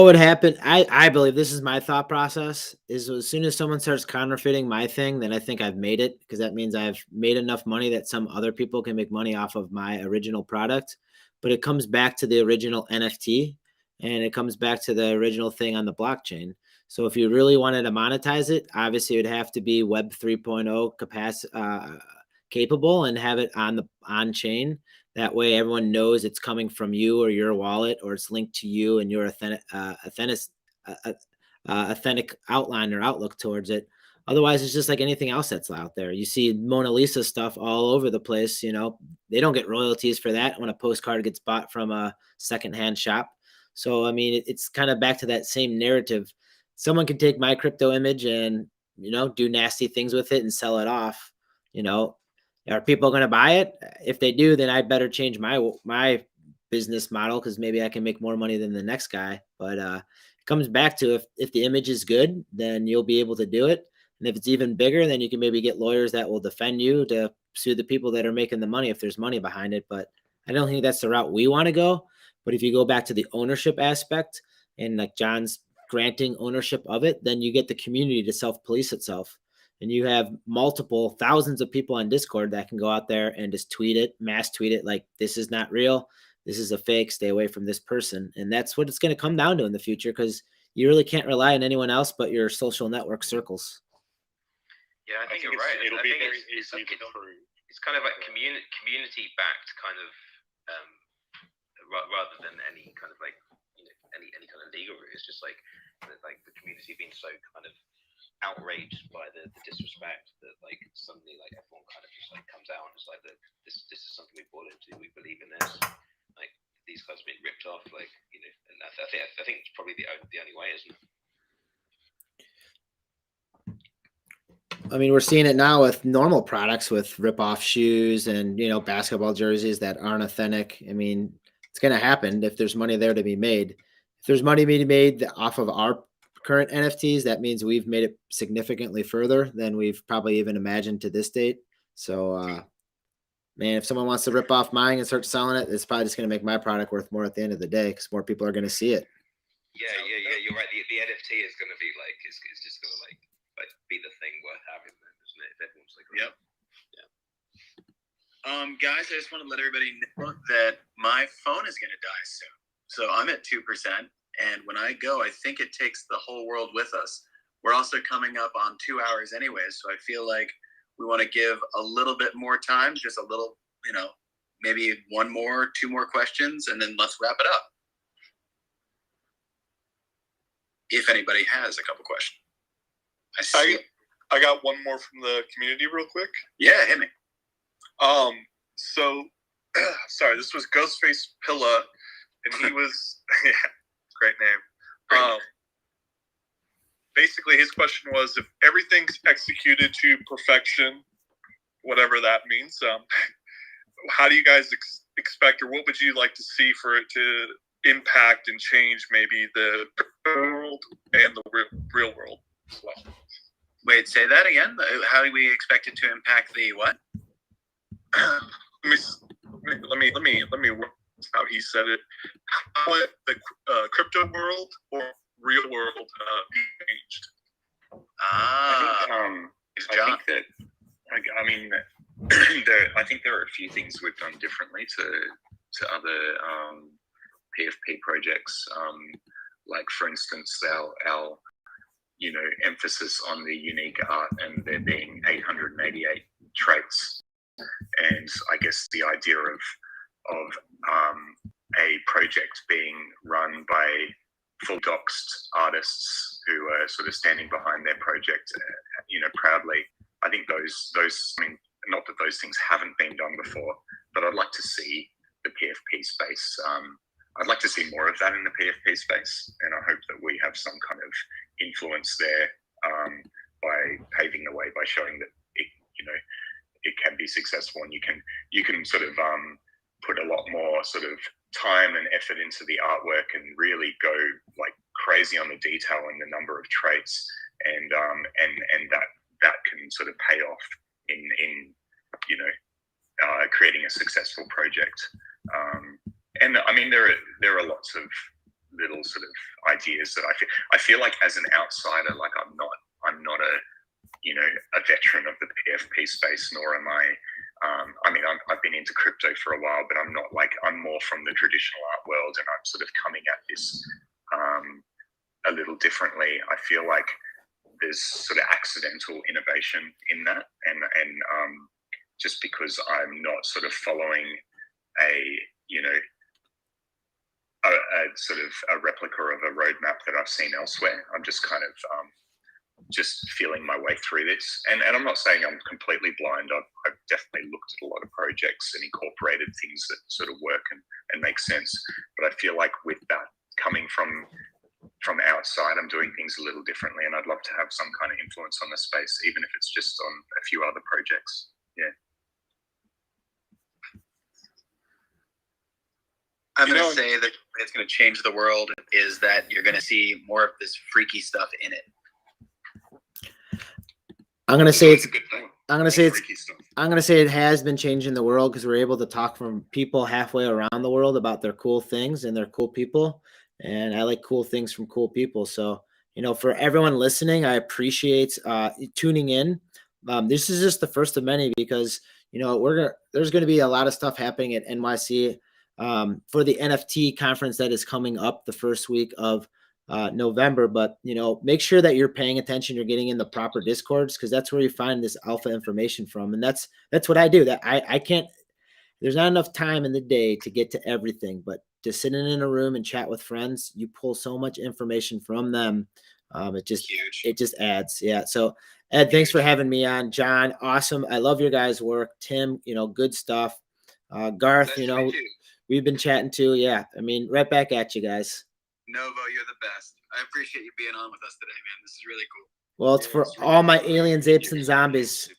would happen? I believe, this is my thought process, is as soon as someone starts counterfeiting my thing, then I think I've made it, because that means I've made enough money that some other people can make money off of my original product. But it comes back to the original NFT, and it comes back to the original thing on the blockchain. So if you really wanted to monetize it, obviously it would have to be Web 3.0 capable and have it on chain. That way everyone knows it's coming from you or your wallet, or it's linked to you and your authentic outline or outlook towards it. Otherwise, it's just like anything else that's out there. You see Mona Lisa stuff all over the place. They don't get royalties for that when a postcard gets bought from a secondhand shop. So, I mean, it's kind of back to that same narrative. Someone can take my crypto image and, do nasty things with it and sell it off. Are people going to buy it? If they do, then I better change my business model, because maybe I can make more money than the next guy. But it comes back to if the image is good, then you'll be able to do it. And if it's even bigger, then you can maybe get lawyers that will defend you to sue the people that are making the money if there's money behind it. But I don't think that's the route we want to go. But if you go back to the ownership aspect and like Jon's granting ownership of it, then you get the community to self-police itself. And you have multiple thousands of people on Discord that can go out there and just tweet it, mass tweet it, like, this is not real. This is a fake. Stay away from this person. And that's what it's going to come down to in the future, because you really can't rely on anyone else but your social network circles. Yeah, I think you're right. It'll be very easy to prove. It's kind of like community-backed kind of, rather than any kind of like, any kind of legal route. It's just like the community being so kind of outraged by the disrespect that like suddenly like everyone kind of just like comes out and is like, this is something we bought into. We believe in this. Like these guys have been ripped off. Like and I think it's probably the only way, isn't it? I mean, we're seeing it now with normal products, with rip-off shoes and, basketball jerseys that aren't authentic. I mean, it's going to happen if there's money there to be made. If there's money to be made off of our current NFTs, that means we've made it significantly further than we've probably even imagined to this date. So, man, if someone wants to rip off mine and start selling it, it's probably just going to make my product worth more at the end of the day, because more people are going to see it. Yeah, you're right. The NFT is going to be like, it's just going to like be the thing worth having, then, isn't it? If everyone's like, yep. Yeah. Guys, I just want to let everybody know that my phone is going to die soon. So I'm at 2%. And when I go, I think it takes the whole world with us. We're also coming up on 2 hours anyways. So I feel like we want to give a little bit more time, just a little, maybe 2 more questions, and then let's wrap it up. If anybody has a couple questions. I got one more from the community real quick. Yeah, hit me. So, sorry, this was Ghostface Pilla, and he was, yeah, great name. Basically, his question was, if everything's executed to perfection, whatever that means, how do you guys expect, or what would you like to see for it to impact and change maybe the world and the real world as well? Wait, say that again. How do we expect it to impact the what? Let me work how he said it. How the crypto world or real world changed? I think there are a few things we've done differently to other PFP projects. Like for instance, our emphasis on the unique art and there being 888 traits, and I guess the idea of a project being run by full doxed artists who are sort of standing behind their project, proudly. I think those, I mean, not that those things haven't been done before, but I'd like to see the PFP space. I'd like to see more of that in the PFP space, and I hope that we have some kind of influence there by paving the way, by showing that it can be successful, and you can sort of put a lot more sort of time and effort into the artwork and really go like crazy on the detail and the number of traits, and that can sort of pay off in creating a successful project. And I mean, there are lots of little sort of ideas that I feel like as an outsider, like I'm not a veteran of the PFP space, nor am I. I've been into crypto for a while, but I'm more from the traditional art world, and I'm sort of coming at this a little differently. I feel like there's sort of accidental innovation in that, and just because I'm not sort of following a sort of a replica of a roadmap that I've seen elsewhere, I'm just kind of just feeling my way through this. And I'm not saying I'm completely blind. I've definitely looked at a lot of projects and incorporated things that sort of work and make sense. But I feel like with that coming from outside, I'm doing things a little differently, and I'd love to have some kind of influence on the space, even if it's just on a few other projects. Yeah. I'm going to say that it's going to change the world is that you're going to see more of this freaky stuff in it. I'm going to say it's, a good thing. I'm going to say it's, Freaky stuff. I'm going to say it has been changing the world because we're able to talk from people halfway around the world about their cool things and their cool people. And I like cool things from cool people. So, for everyone listening, I appreciate tuning in. This is just the first of many because, there's going to be a lot of stuff happening at NYC for the NFT conference that is coming up the first week of November. But, make sure that you're paying attention. You're getting in the proper Discords because that's where you find this alpha information from. And that's what I do. That I can't, there's not enough time in the day to get to everything, but just sitting in a room and chat with friends, you pull so much information from them. It just adds. Yeah. So Ed, thanks for having me on. John, awesome. I love your guys' work. Tim, good stuff. Garth, we've been chatting too. Yeah. I mean, right back at you guys. Novo, you're the best. I appreciate you being on with us today, man. This is really cool. Well, it's for all my aliens, apes, and zombies.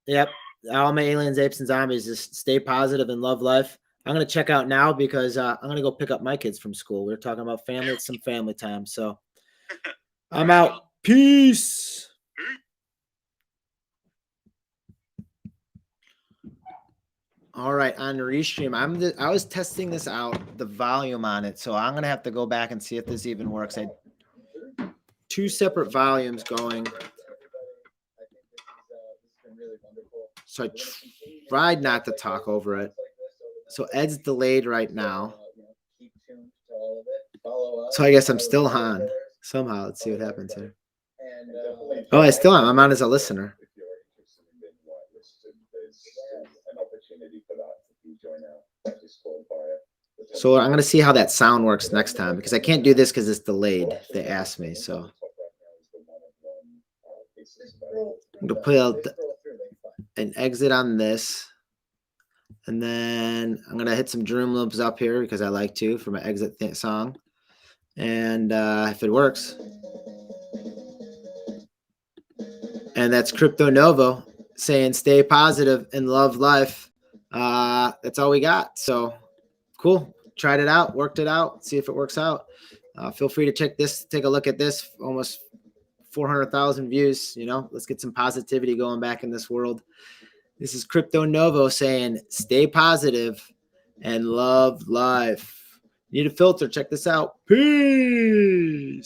Yep. All my aliens, apes, and zombies. Just stay positive and love life. I'm going to check out now because I'm going to go pick up my kids from school. We're talking about family. It's some family time. So I'm out. Peace. All right. On the restream, I was testing this out, the volume on it. So I'm going to have to go back and see if this even works. I had 2 separate volumes going. So I tried not to talk over it. So Ed's delayed right now. So I guess I'm still on somehow. Let's see what happens here. Oh, I still am. I'm on as a listener. So I'm going to see how that sound works next time because I can't do this because it's delayed. They asked me. So I'm going to put an exit on this. And then I'm going to hit some drum loops up here because I like to for my exit song. And if it works. And that's Crypto Novo saying stay positive and love life. That's all we got. So cool. Tried it out, worked it out, see if it works out. Feel free to take a look at this. Almost 400,000 views. Let's get some positivity going back in this world. This is Crypto Novo saying, stay positive and love life. Need a filter. Check this out. Peace.